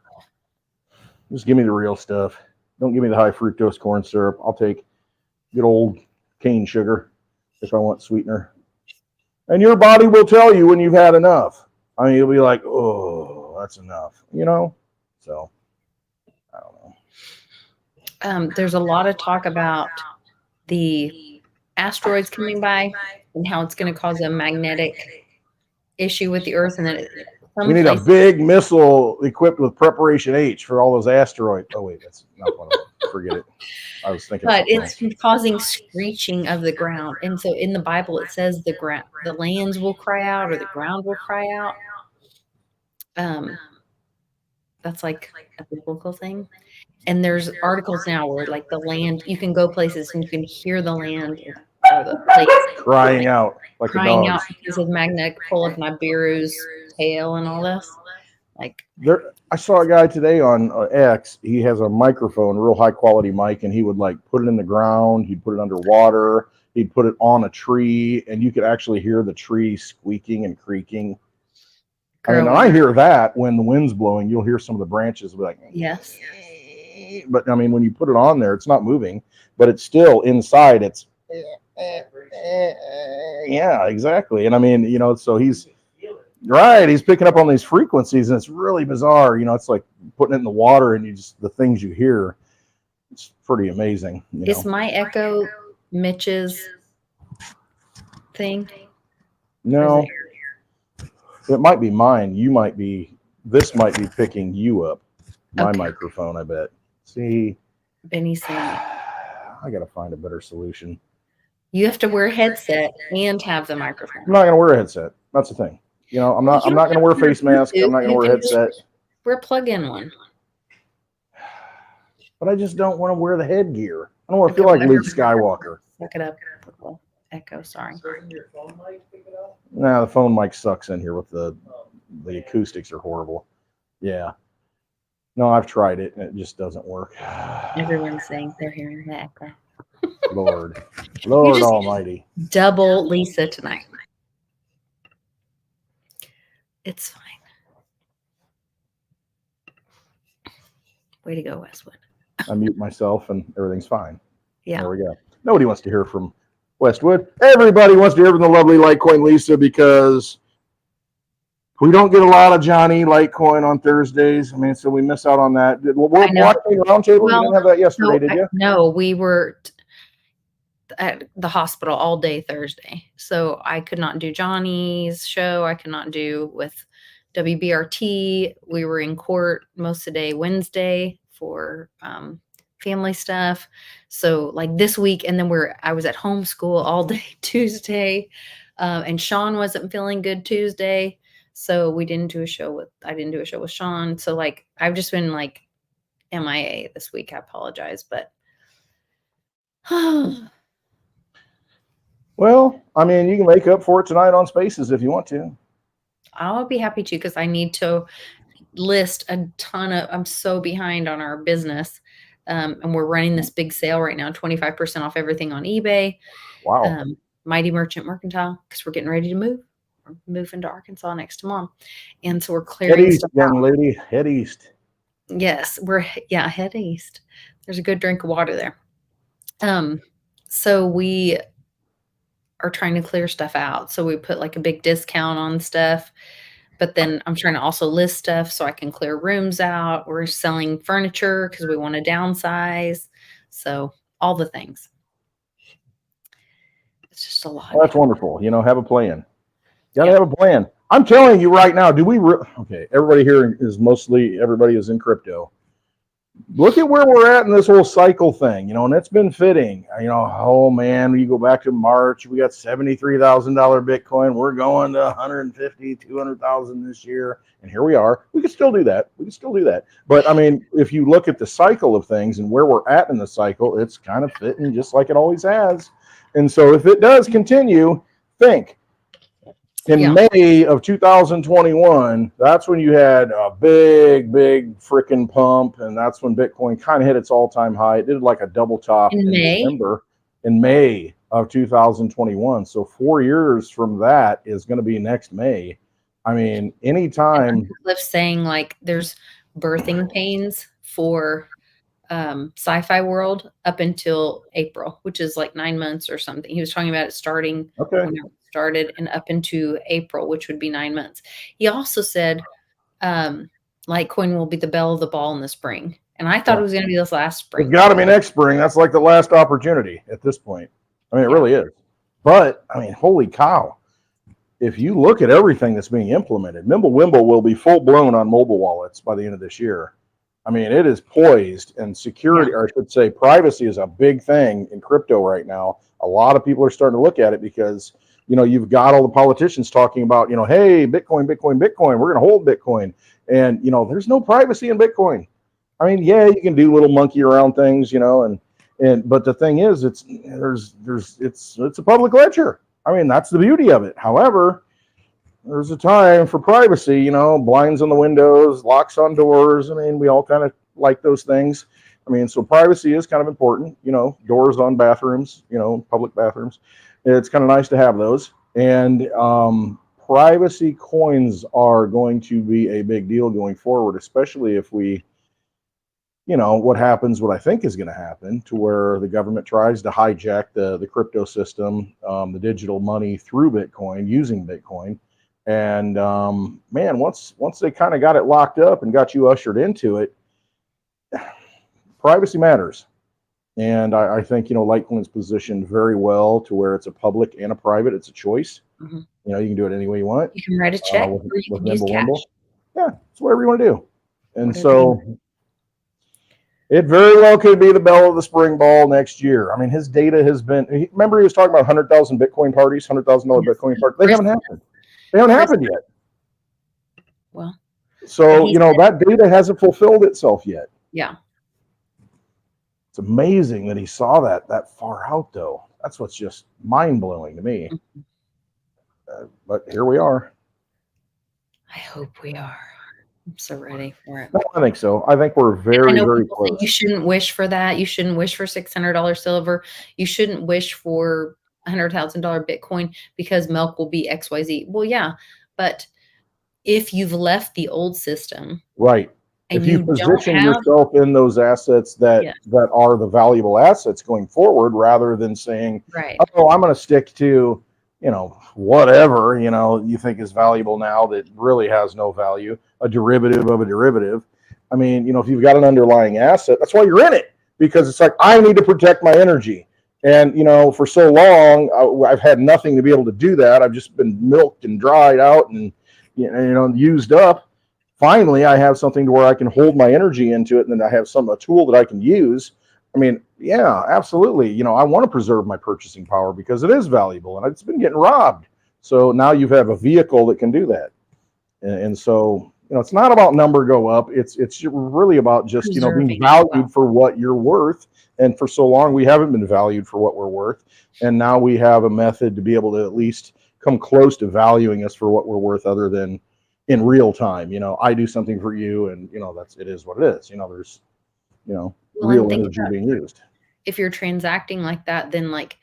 Just give me the real stuff. Don't give me the high fructose corn syrup. I'll take good old cane sugar if I want sweetener. And your body will tell you when you've had enough. I mean, you'll be like, oh, that's enough, you know? So, I don't know. There's a lot of talk about the asteroids coming by and how it's going to cause a magnetic issue with the Earth, and that We need a big missile equipped with Preparation H for all those asteroids. Oh, wait, that's not one of them. Forget it. I was thinking but something it's else. causing screeching of the ground. And so in the Bible, it says the lands will cry out, or the ground will cry out. That's like a biblical thing. And there's articles now where like the land, you can go places and you can hear the land or the place Crying out like a crying dog. out because of magnetic pull of Nibiru's tail and all this. Like, There, I saw a guy today on X. He has a microphone, real high quality mic, and he would like put it in the ground. He'd put it underwater. He'd put it on a tree, and you could actually hear the tree squeaking and creaking. I mean, girl, I hear that when the wind's blowing. You'll hear some of the branches be like, yes. but I mean, when you put it on there, it's not moving, but it's still inside. It's yeah, exactly. And I mean, you know, so he's right. He's picking up on these frequencies, and it's really bizarre. You know, it's like putting it in the water, and you just the things you hear. It's pretty amazing. You Is know? my echo Mitch's thing? No, it might be mine. You might be. This might be picking you up. My Okay. microphone, I bet. See, Benny's saying I gotta find a better solution. you have to wear a headset and have the microphone. I'm not gonna wear a headset. That's the thing. You know, I'm not gonna wear a face mask. I'm not gonna wear a headset. Wear a plug-in one. But I just don't want to wear the headgear. I don't want to Okay, feel like Luke whatever. Skywalker. Look it up. Echo, sorry. So doesn't your phone mic pick it up? Nah, the phone mic sucks in here with the Oh, acoustics are horrible. Yeah. No, I've tried it and it just doesn't work. Everyone's saying they're hearing the echo. Lord You just- Almighty. Double Lisa tonight. It's fine. Way to go, Westwood. I mute myself and everything's fine. Yeah. There we go. Nobody wants to hear from Westwood. Everybody wants to hear from the lovely Litecoin Lisa because we don't get a lot of Johnny Litecoin on Thursdays. I mean, so we miss out on that. We're I know. watching Roundtable. Well, You didn't have that yesterday, did you? No, we were at the hospital all day Thursday. So I could not do Johnny's show. I could not do with WBRT. We were in court most of the day Wednesday for family stuff. So like this week, and then I was at homeschool all day Tuesday, and Sean wasn't feeling good Tuesday. So I didn't do a show with Sean. So like, I've just been like MIA this week. I apologize, but Well, I mean, you can make up for it tonight on Spaces if you want to. I'll be happy to, because I need to list a ton of, I'm so behind on our business. And we're running this big sale right now, 25% off everything on eBay. Wow. Mighty Merchant Mercantile, because we're getting ready to move. We're moving to Arkansas next to Mom. And so we're Head clearing east, stuff young out. lady. Head east. Yes, head east. There's a good drink of water there. So we are trying to clear stuff out. So we put like a big discount on stuff, but then I'm trying to also list stuff so I can clear rooms out. We're selling furniture because we want to downsize. So all the things. It's just a lot. Well, that's wonderful. You know, have a plan. You gotta have a plan. I'm telling you right now, okay, everybody here everybody is in crypto. Look at where we're at in this whole cycle thing, you know, and it's been fitting. You know, oh man, you go back to March, we got $73,000 Bitcoin. We're going to 150, 200,000 this year. And here we are. We can still do that. But I mean, if you look at the cycle of things and where we're at in the cycle, it's kind of fitting just like it always has. And so if it does continue, think. In May of 2021, that's when you had a big freaking pump, and that's when Bitcoin kind of hit its all-time high. It did like a double top in November, in May of 2021. So 4 years from that is going to be next May. I mean, anytime. Cliff's saying like there's birthing pains for Sci-Fi World up until April, which is like 9 months or something. He was talking about it starting when started and up into April, which would be 9 months. He also said Litecoin will be the belle of the ball in the spring. And I thought it was going to be this last spring. It's got to be next spring. That's like the last opportunity at this point. I mean, it really is. But, I mean, holy cow. If you look at everything that's being implemented, Mimblewimble will be full-blown on mobile wallets by the end of this year. I mean, it is poised, and security, or I should say privacy, is a big thing in crypto right now. A lot of people are starting to look at it because, you know, you've got all the politicians talking about, you know, hey, Bitcoin, Bitcoin, Bitcoin, we're going to hold Bitcoin. And, you know, there's no privacy in Bitcoin. I mean, yeah, you can do little monkey around things, you know, but the thing is, it's a public ledger. I mean, that's the beauty of it. However, there's a time for privacy, you know, blinds on the windows, locks on doors. I mean, we all kind of like those things. I mean, so privacy is kind of important, you know, doors on bathrooms, you know, public bathrooms. It's kind of nice to have those. And privacy coins are going to be a big deal going forward, especially if we, you know, what I think is going to happen, to where the government tries to hijack the crypto system, the digital money through Bitcoin, using Bitcoin. And man, once they kind of got it locked up and got you ushered into it, privacy matters. And I think, you know, Litecoin's positioned very well to where it's a public and a private. It's a choice. Mm-hmm. You know, you can do it any way you want. You can write a check or you can use cash. Yeah, it's whatever you want to do. And so it very well could be the belle of the spring ball next year. I mean, his data has been, remember he was talking about 100,000 Bitcoin parties, $100,000 Bitcoin parties. They haven't happened. They haven't happened yet. Well, so, you know, that data hasn't fulfilled itself yet. Yeah. It's amazing that he saw that far out, though. That's what's just mind-blowing to me. But here we are. I hope we are. I'm so ready for it. No, I think so. I think we're very, very close. You shouldn't wish for that. You shouldn't wish for $600 silver. You shouldn't wish for $100,000 Bitcoin because milk will be XYZ. Well, yeah, but if you've left the old system, right? If you position yourself in those assets that are the valuable assets going forward, rather than saying, right, oh, I'm going to stick to, you know, whatever, you know, you think is valuable now that really has no value, a derivative of a derivative. I mean, you know, if you've got an underlying asset, that's why you're in it, because it's like, I need to protect my energy. And, you know, for so long, I've had nothing to be able to do that. I've just been milked and dried out and, you know, used up. Finally, I have something to where I can hold my energy into it, and then I have a tool that I can use. I mean, yeah, absolutely. You know, I want to preserve my purchasing power because it is valuable, and it's been getting robbed. So now you have a vehicle that can do that. And so, you know, it's not about number go up. It's really about just, you know, being valued for what you're worth. And for so long, we haven't been valued for what we're worth. And now we have a method to be able to at least come close to valuing us for what we're worth, other than in real time. You know, I do something for you, and, you know, it is what it is. You know, there's, you know, real energy being used. If you're transacting like that, then like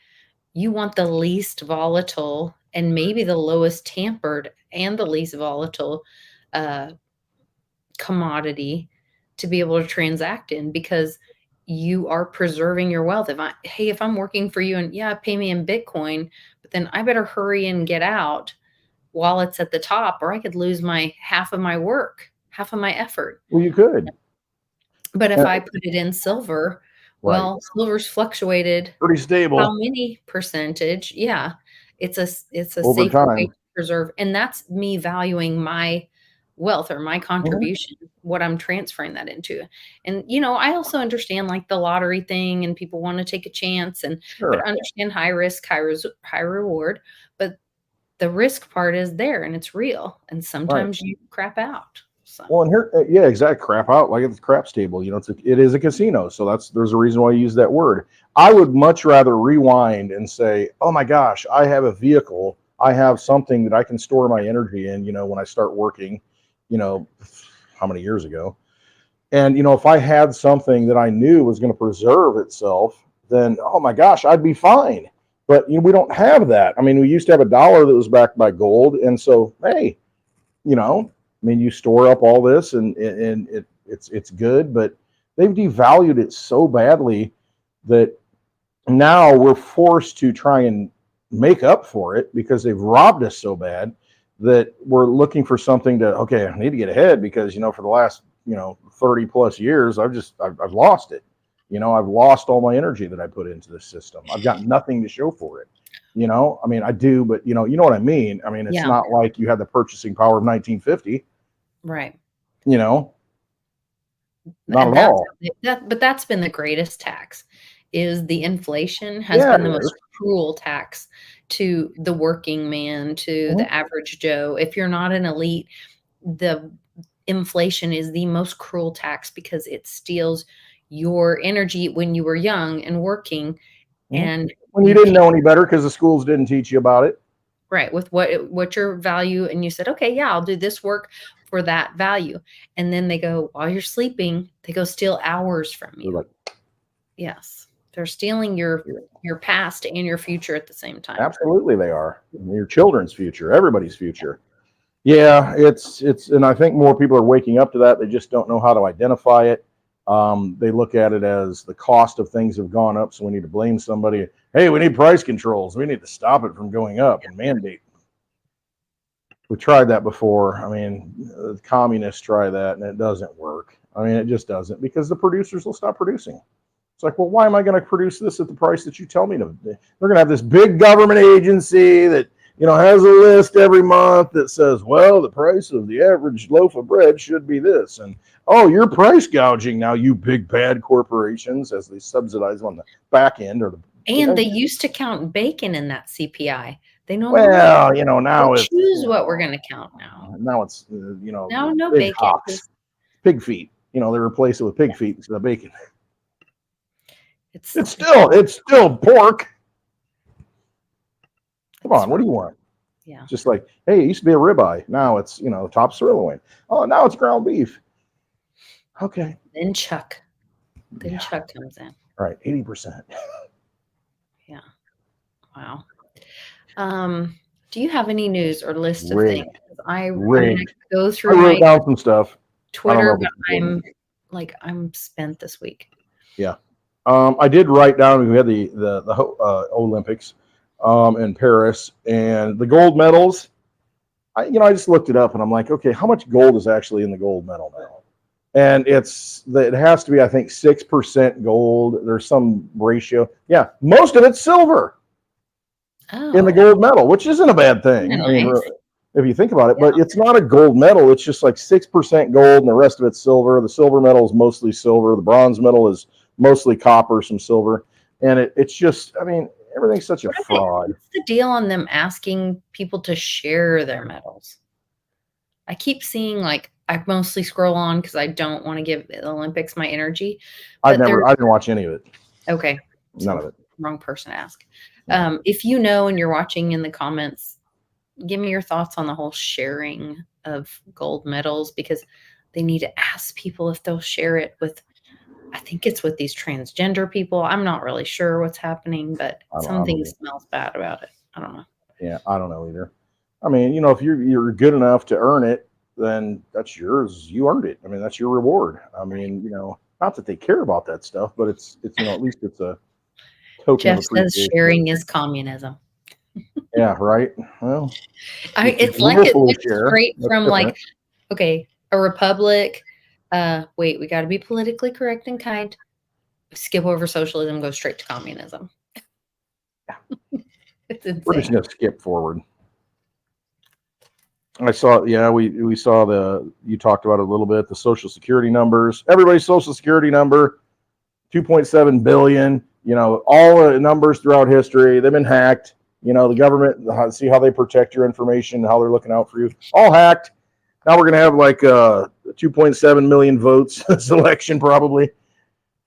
you want the least volatile and maybe the lowest tampered and the least volatile commodity to be able to transact in, because you are preserving your wealth. If I'm working for you and pay me in Bitcoin, but then I better hurry and get out while it's at the top, or I could lose half of my work, half of my effort. Well, you could. But if I put it in silver, well, silver's fluctuated pretty stable. How many percentage? Yeah. It's a over safe time way to preserve. And that's me valuing my wealth or my contribution, what I'm transferring that into. And, you know, I also understand like the lottery thing, and people want to take a chance, and but understand high risk, high reward. But the risk part is there, and it's real. And sometimes you crap out. So. Well, and here, exactly, crap out, like it's craps table. You know, it is a casino, so there's a reason why I use that word. I would much rather rewind and say, oh my gosh, I have a vehicle, I have something that I can store my energy in. You know, when I start working, you know, how many years ago, and you know, if I had something that I knew was going to preserve itself, then oh my gosh, I'd be fine. But you know, we don't have that. I mean, we used to have a dollar that was backed by gold, and so hey, you know. I mean, you store up all this, and it's good, but they've devalued it so badly that now we're forced to try and make up for it because they've robbed us so bad that we're looking for something to, okay, I need to get ahead because, for the last, 30 plus years, I've lost it. I've lost all my energy that I put into this system. I've got nothing to show for it. I do, but you know what I mean? I mean, it's Yeah. not like you had the purchasing power of 1950, Right. not And at all. but that's been the greatest tax, is the inflation has Yeah, been the it most is. cruel tax to the working man, to the average Joe. If you're not an elite, the inflation is the most cruel tax because it steals your energy when you were young and working. And When you didn't know any better because the schools didn't teach you about it. right, with what your value, and you said, okay, yeah, I'll do this work for that value. And then they go, while you're sleeping, they go steal hours from They're you. like, Yes. They're stealing your past and your future at the same time. absolutely they are. Your children's future, everybody's future. Yeah, it's and I think more people are waking up to that. They just don't know how to identify it. They look at it as the cost of things have gone up, so we need to blame somebody. Hey, we need price controls. We need to stop it from going up and mandate. We tried that before. I mean, the communists try that, and it doesn't work. I mean, it just doesn't because the producers will stop producing. It's like, well, why am I going to produce this at the price that you tell me to? They're going to have this big government agency that has a list every month that says, well, the price of the average loaf of bread should be this. And, oh, you're price gouging now, you big bad corporations, as they subsidize on the back end. And they used to count bacon in that CPI. They know well, now we it's choose what we're going to count now. Now it's Now no big bacon. hocks, pig feet. They replace it with pig feet instead of bacon. It's still pork. Come on, what do you want? Yeah. Just like, hey, it used to be a ribeye. Now it's, top sirloin. Oh, now it's ground beef. Okay. Then Chuck. Yeah. Chuck comes in. Right, 80%. Yeah. Wow. Do you have any news or list of Rigged. things? I'm Rigged. gonna go I through wrote my down some stuff. Twitter, if but it's I'm spent this week. Yeah. I did write down, we had the Olympics in Paris, and the gold medals. I just looked it up and I'm like, okay, how much gold is actually in the gold medal now? And it has to be, I think, 6% gold. There's some ratio. Yeah, most of it's silver in the gold medal, which isn't a bad thing. Nice. I mean, if you think about it, Yeah. but it's not a gold medal. It's just like 6% gold and the rest of it's silver. The silver medal is mostly silver. The bronze medal is mostly copper, some silver. And it's just, I mean, everything's such a fraud. What's the deal on them asking people to share their medals? I keep seeing, I mostly scroll on because I don't want to give the Olympics my energy. I didn't watch any of it. Okay. None of it. Wrong person to ask. Yeah. If you know and you're watching in the comments, give me your thoughts on the whole sharing of gold medals, because they need to ask people if they'll share it with, I think it's with these transgender people. I'm not really sure what's happening, but something smells bad about it. I don't know. Yeah, I don't know either. I mean, if you're good enough to earn it, then that's yours. You earned it. I mean, that's your reward. I mean, not that they care about that stuff, but it's at least it's a token. Jeff of says appreciation. sharing is communism. Yeah, right. Well, it's like it went straight from okay, a republic. Wait, we got to be politically correct and kind. Skip over socialism, go straight to communism. It's insane. We're just gonna skip forward. I saw, we saw you talked about it a little bit, the Social Security numbers. Everybody's Social Security number, 2.7 billion. All the numbers throughout history, they've been hacked. The government, see how they protect your information, how they're looking out for you. All hacked. Now we're gonna have 2.7 million votes this election, probably.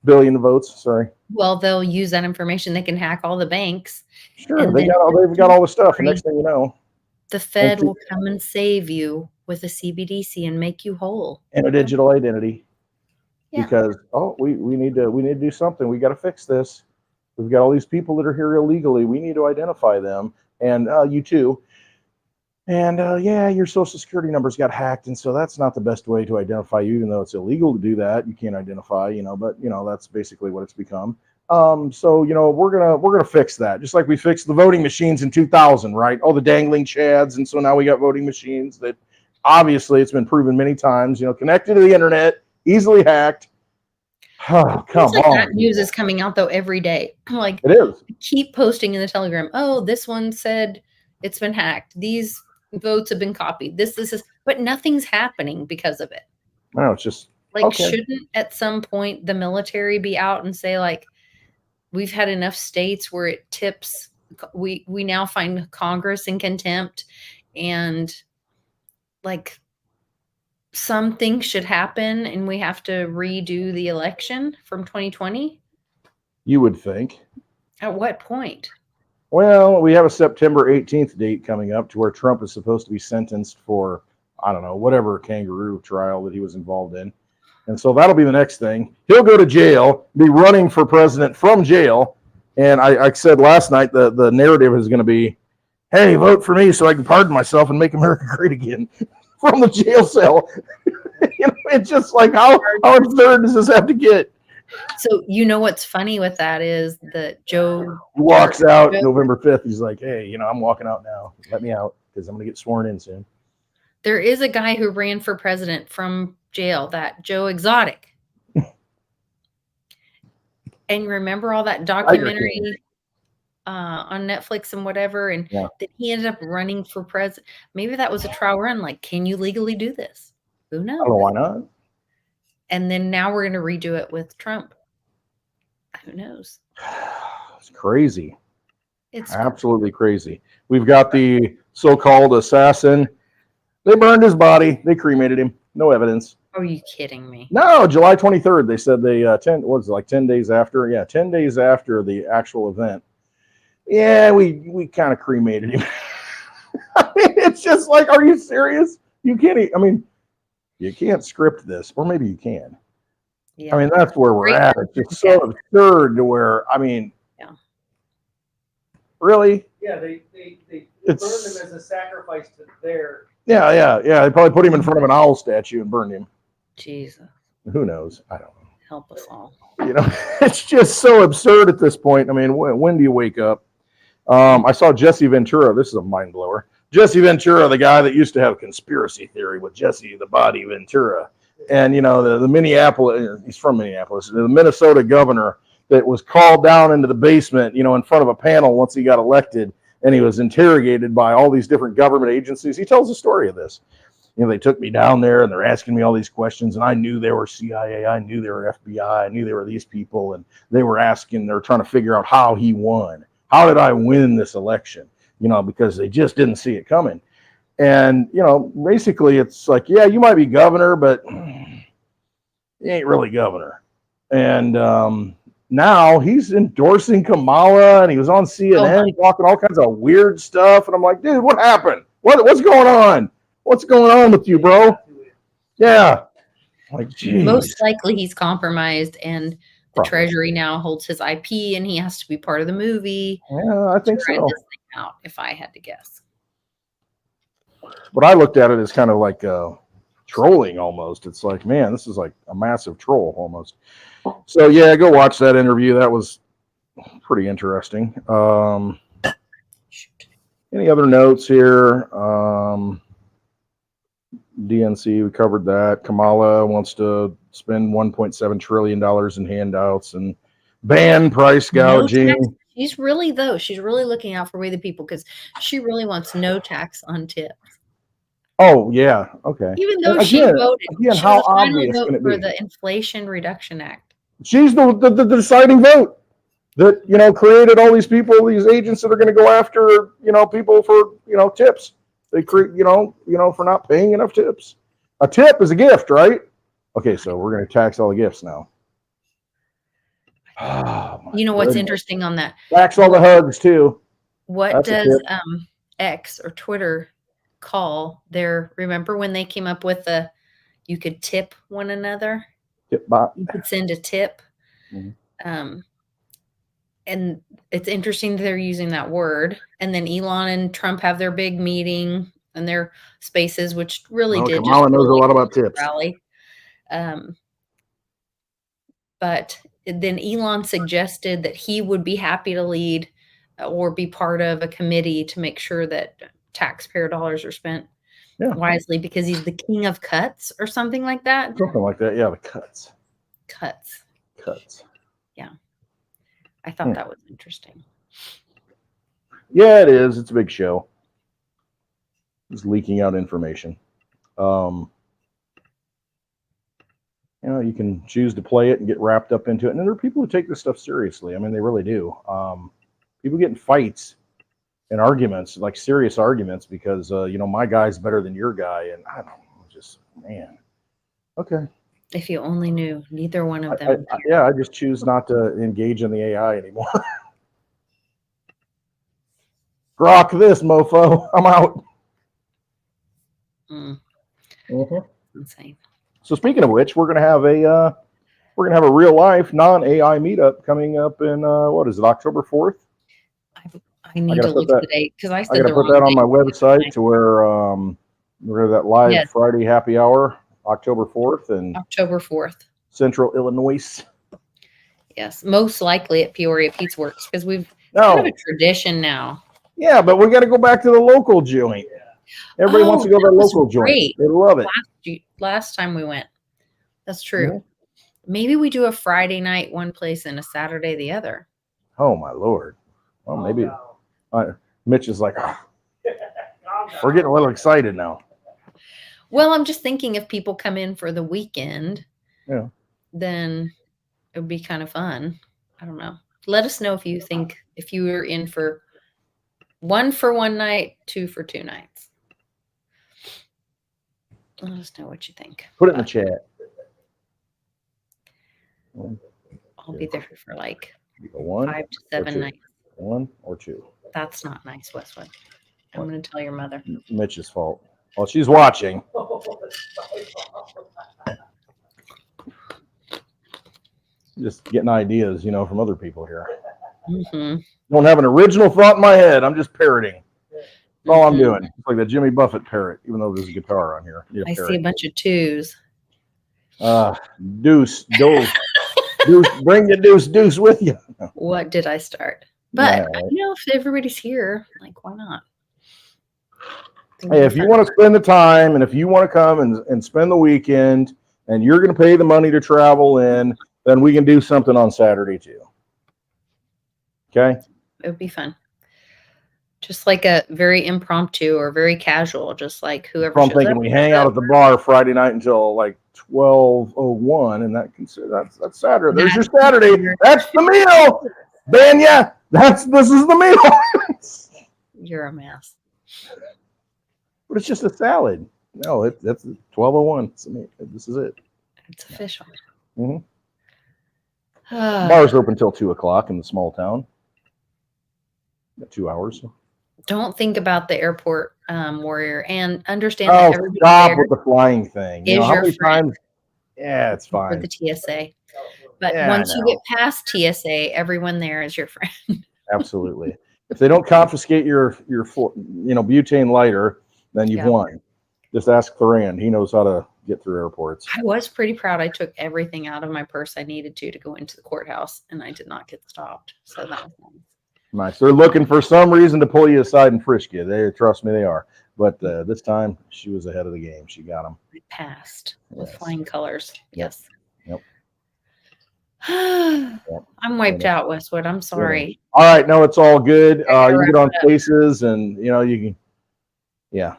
Billion votes. Sorry. Well, they'll use that information. They can hack all the banks. Sure, they've got all the stuff. And next thing you know, the Fed will come and save you with a CBDC and make you whole. And a digital identity. Yeah. Because we need to do something. We got to fix this. We've got all these people that are here illegally. We need to identify them, and you too. And your Social Security numbers got hacked, and so that's not the best way to identify you, even though it's illegal to do that. You can't identify, but that's basically what it's become. So we're gonna fix that, just like we fixed the voting machines in 2000, right? All the dangling chads, and so now we got voting machines that obviously it's been proven many times, connected to the internet, easily hacked. Oh, come Seems like on, that news people. is coming out though every day. Like It is. keep posting in the Telegram. Oh, this one said it's been hacked. These votes have been copied. This is, but nothing's happening because of it. No, it's just Like, okay. shouldn't at some point the military be out and say, like, we've had enough states where it tips, we now find Congress in contempt, and like some things should happen and we have to redo the election from 2020? You would think. At what point? Well, we have a September 18th date coming up to where Trump is supposed to be sentenced for, I don't know, whatever kangaroo trial that he was involved in. And so that'll be the next thing. He'll go to jail, be running for president from jail. And I said last night the narrative is going to be, hey, vote for me so I can pardon myself and make America great again from the jail cell. It's just like, how absurd does this have to get? So what's funny with that is that Joe walks out November 5th. He's like, hey, I'm walking out now. Let me out because I'm going to get sworn in soon. There is a guy who ran for president from jail, that Joe Exotic. And remember all that documentary on Netflix and whatever, and that he ended up running for president. Maybe that was a trial run. Like, can you legally do this? Who knows? I don't know, why not? And then now we're going to redo it with Trump. Who knows? It's crazy. It's absolutely crazy. We've got the so-called assassin. They burned his body. They cremated him. No evidence. Are you kidding me? No, July 23rd. They said they 10 days after? Yeah, 10 days after the actual event. Yeah, we kind of cremated him. I mean, it's just like, are you serious? You can't. I mean, you can't script this, or maybe you can. Yeah. I mean, that's where we're at. It's just so absurd to where, I mean, really? Yeah, they burned him as a sacrifice to their. Yeah. They probably put him in front of an owl statue and burned him. Jesus. Who knows? I don't know. Help us all. It's just so absurd at this point. I mean, when do you wake up? I saw Jesse Ventura. This is a mind blower. Jesse Ventura, the guy that used to have a conspiracy theory with Jesse the Body Ventura. And, the Minneapolis, he's from Minneapolis, the Minnesota governor that was called down into the basement, in front of a panel once he got elected, and he was interrogated by all these different government agencies. He tells the story of this. They took me down there and they're asking me all these questions, and I knew they were CIA, I knew they were FBI, I knew they were these people, and they were trying to figure out how he won. How did I win this election? Because they just didn't see it coming. And, basically it's like, yeah, you might be governor, but you ain't really governor. And now he's endorsing Kamala, and he was on CNN talking all kinds of weird stuff. And I'm like, dude, what happened? What's going on? What's going on with you, bro? Yeah. Like, geez. Most likely he's compromised, and the Treasury now holds his IP, and he has to be part of the movie. Yeah, I think so. This thing out, if I had to guess. But I looked at it as kind of like trolling almost. It's like, man, this is like a massive troll almost. So yeah, go watch that interview. That was pretty interesting. Any other notes here? DNC, we covered that. Kamala wants to spend $1.7 trillion in handouts and ban price gouging. She's really looking out for we the people, because she really wants no tax on tips. Oh yeah, okay. Even though she voted, again, how obvious can it be? For the Inflation Reduction Act. She's the deciding vote that created all these people, these agents that are going to go after people for tips. They create for not paying enough tips. A tip is a gift, right? Okay, so we're going to tax all the gifts now. What's interesting on that? Tax all the hugs too. What does X or Twitter call their? Remember when they came up with you could tip one another? Tip bot. You could send a tip. Mm-hmm. And it's interesting that they're using that word. And then Elon and Trump have their big meeting and their spaces, which really did. Kamala knows a lot about tips. Rally. But then Elon suggested that he would be happy to lead or be part of a committee to make sure that taxpayer dollars are spent Yeah. wisely because he's the king of cuts or something like that. Something like that. Yeah, the cuts. Cuts. I thought that was interesting. Yeah, it is. It's a big show. It's leaking out information. You can choose to play it and get wrapped up into it. And there are people who take this stuff seriously. I mean, they really do. People get in fights and arguments, like serious arguments, because, my guy's better than your guy. And I don't know, just, man. Okay. If you only knew, neither one of them. I just choose not to engage in the AI anymore. Grok this, mofo. I'm out. Insane. So speaking of which, we're gonna have a real life non-AI meetup coming up in October 4th. I need to look today because I said I gotta put that on my website to where we're gonna have that live Friday happy hour, October 4th, and October 4th, Central Illinois. Yes, most likely at Peoria Pizza Works because we've kind of a tradition now. Yeah, but we got to go back to the local joint. Everybody wants to go to the local joint. They love it. Last time we went. That's true. Mm-hmm. Maybe we do a Friday night one place and a Saturday the other. Oh, my Lord. Well, maybe. Mitch is like, we're getting a little excited now. Well, I'm just thinking if people come in for the weekend, then it would be kind of fun. I don't know. Let us know if you think, if you were in for one night, 2 for 2 nights. Let us know what you think. Put it in the chat. I'll be there for like 1 5 to 7 nights. 1 or 2. That's not nice, Westwood. I'm going to tell your mother. Mitch's fault. Well, she's watching. Just getting ideas, from other people here. Mm-hmm. Don't have an original thought in my head. I'm just parroting. That's all I'm doing. It's like the Jimmy Buffett parrot, even though there's a guitar on here. I see a bunch of 2s. Deuce, bring the deuce with you. What did I start? But, if everybody's here, like, why not? Hey, if you want to spend the time and if you want to come and spend the weekend and you're going to pay the money to travel in, then we can do something on Saturday too. Okay? It would be fun. Just like a very impromptu or very casual, just like whoever. I'm thinking we hang out at the bar Friday night until like 12:01, and that's Saturday. There's your Saturday. That's the meal, Banya. This is the meal. You're a mess. But it's just a salad. No, that's 12:01. This is it. It's official. Mm-hmm. Bar's open till 2:00 in the small town. 2 hours. Don't think about the airport warrior and understand that everybody stop with the flying thing. Is how your many friend. times? Yeah, it's fine. For the TSA. But once you get past TSA, everyone there is your friend. Absolutely. If they don't confiscate your butane lighter, then you've won. Just ask Thoran. He knows how to get through airports. I was pretty proud. I took everything out of my purse I needed to go into the courthouse, and I did not get stopped. So that was nice. Nice. They're looking for some reason to pull you aside and frisk you. Trust me, they are. But this time, she was ahead of the game. She got them. I passed with flying colors. Yes. Yep. I'm wiped out, Westwood. I'm sorry. All right. No, it's all good. You can get on Spaces, and you can. Yeah.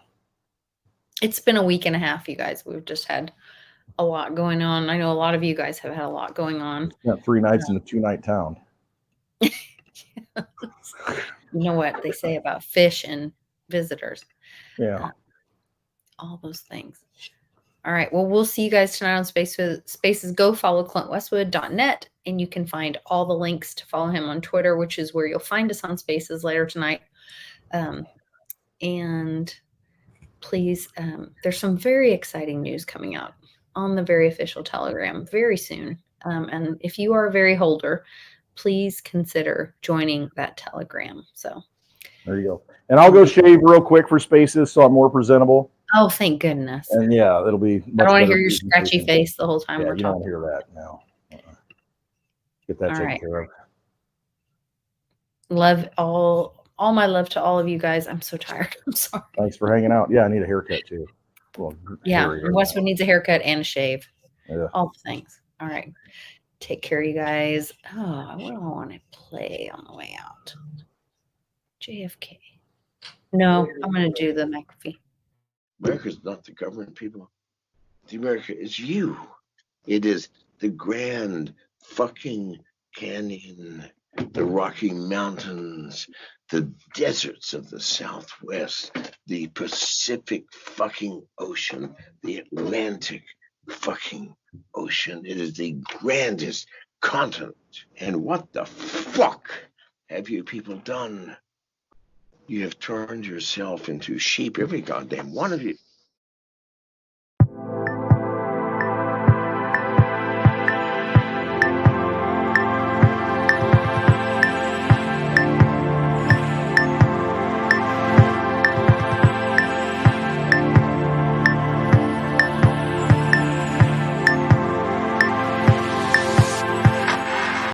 It's been a week and a half, you guys. We've just had a lot going on. I know a lot of you guys have had a lot going on. Got 3 nights in a 2-night town. You know what they say about fish and visitors. Yeah. All those things. All right. Well, we'll see you guys tonight on Spaces. Go follow ClintWestwood.net, and you can find all the links to follow him on Twitter, which is where you'll find us on Spaces later tonight. And please, there's some very exciting news coming out on the very official Telegram very soon. And if you are a very holder, please consider joining that Telegram. So there you go. And I'll go shave real quick for Spaces so I'm more presentable. Oh, thank goodness. And yeah, it'll be. I don't want to hear your scratchy face the whole time we're you talking. don't hear that now. Get that All taken right. care of. Love all my love to all of you guys. I'm so tired. I'm sorry. Thanks for hanging out. Yeah, I need a haircut too. Well, Yeah, hairy right Westwood needs a haircut and a shave. now. All the things. All right. Take care, you guys. Oh, what do I want to play on the way out? JFK. No, I'm going to do the McAfee. America's not the government, people. The America is you. It is the Grand fucking Canyon, the Rocky Mountains, the deserts of the Southwest, the Pacific fucking Ocean, the Atlantic fucking Ocean. It is the grandest continent. And what the fuck have you people done? You have turned yourself into sheep, every goddamn one of you.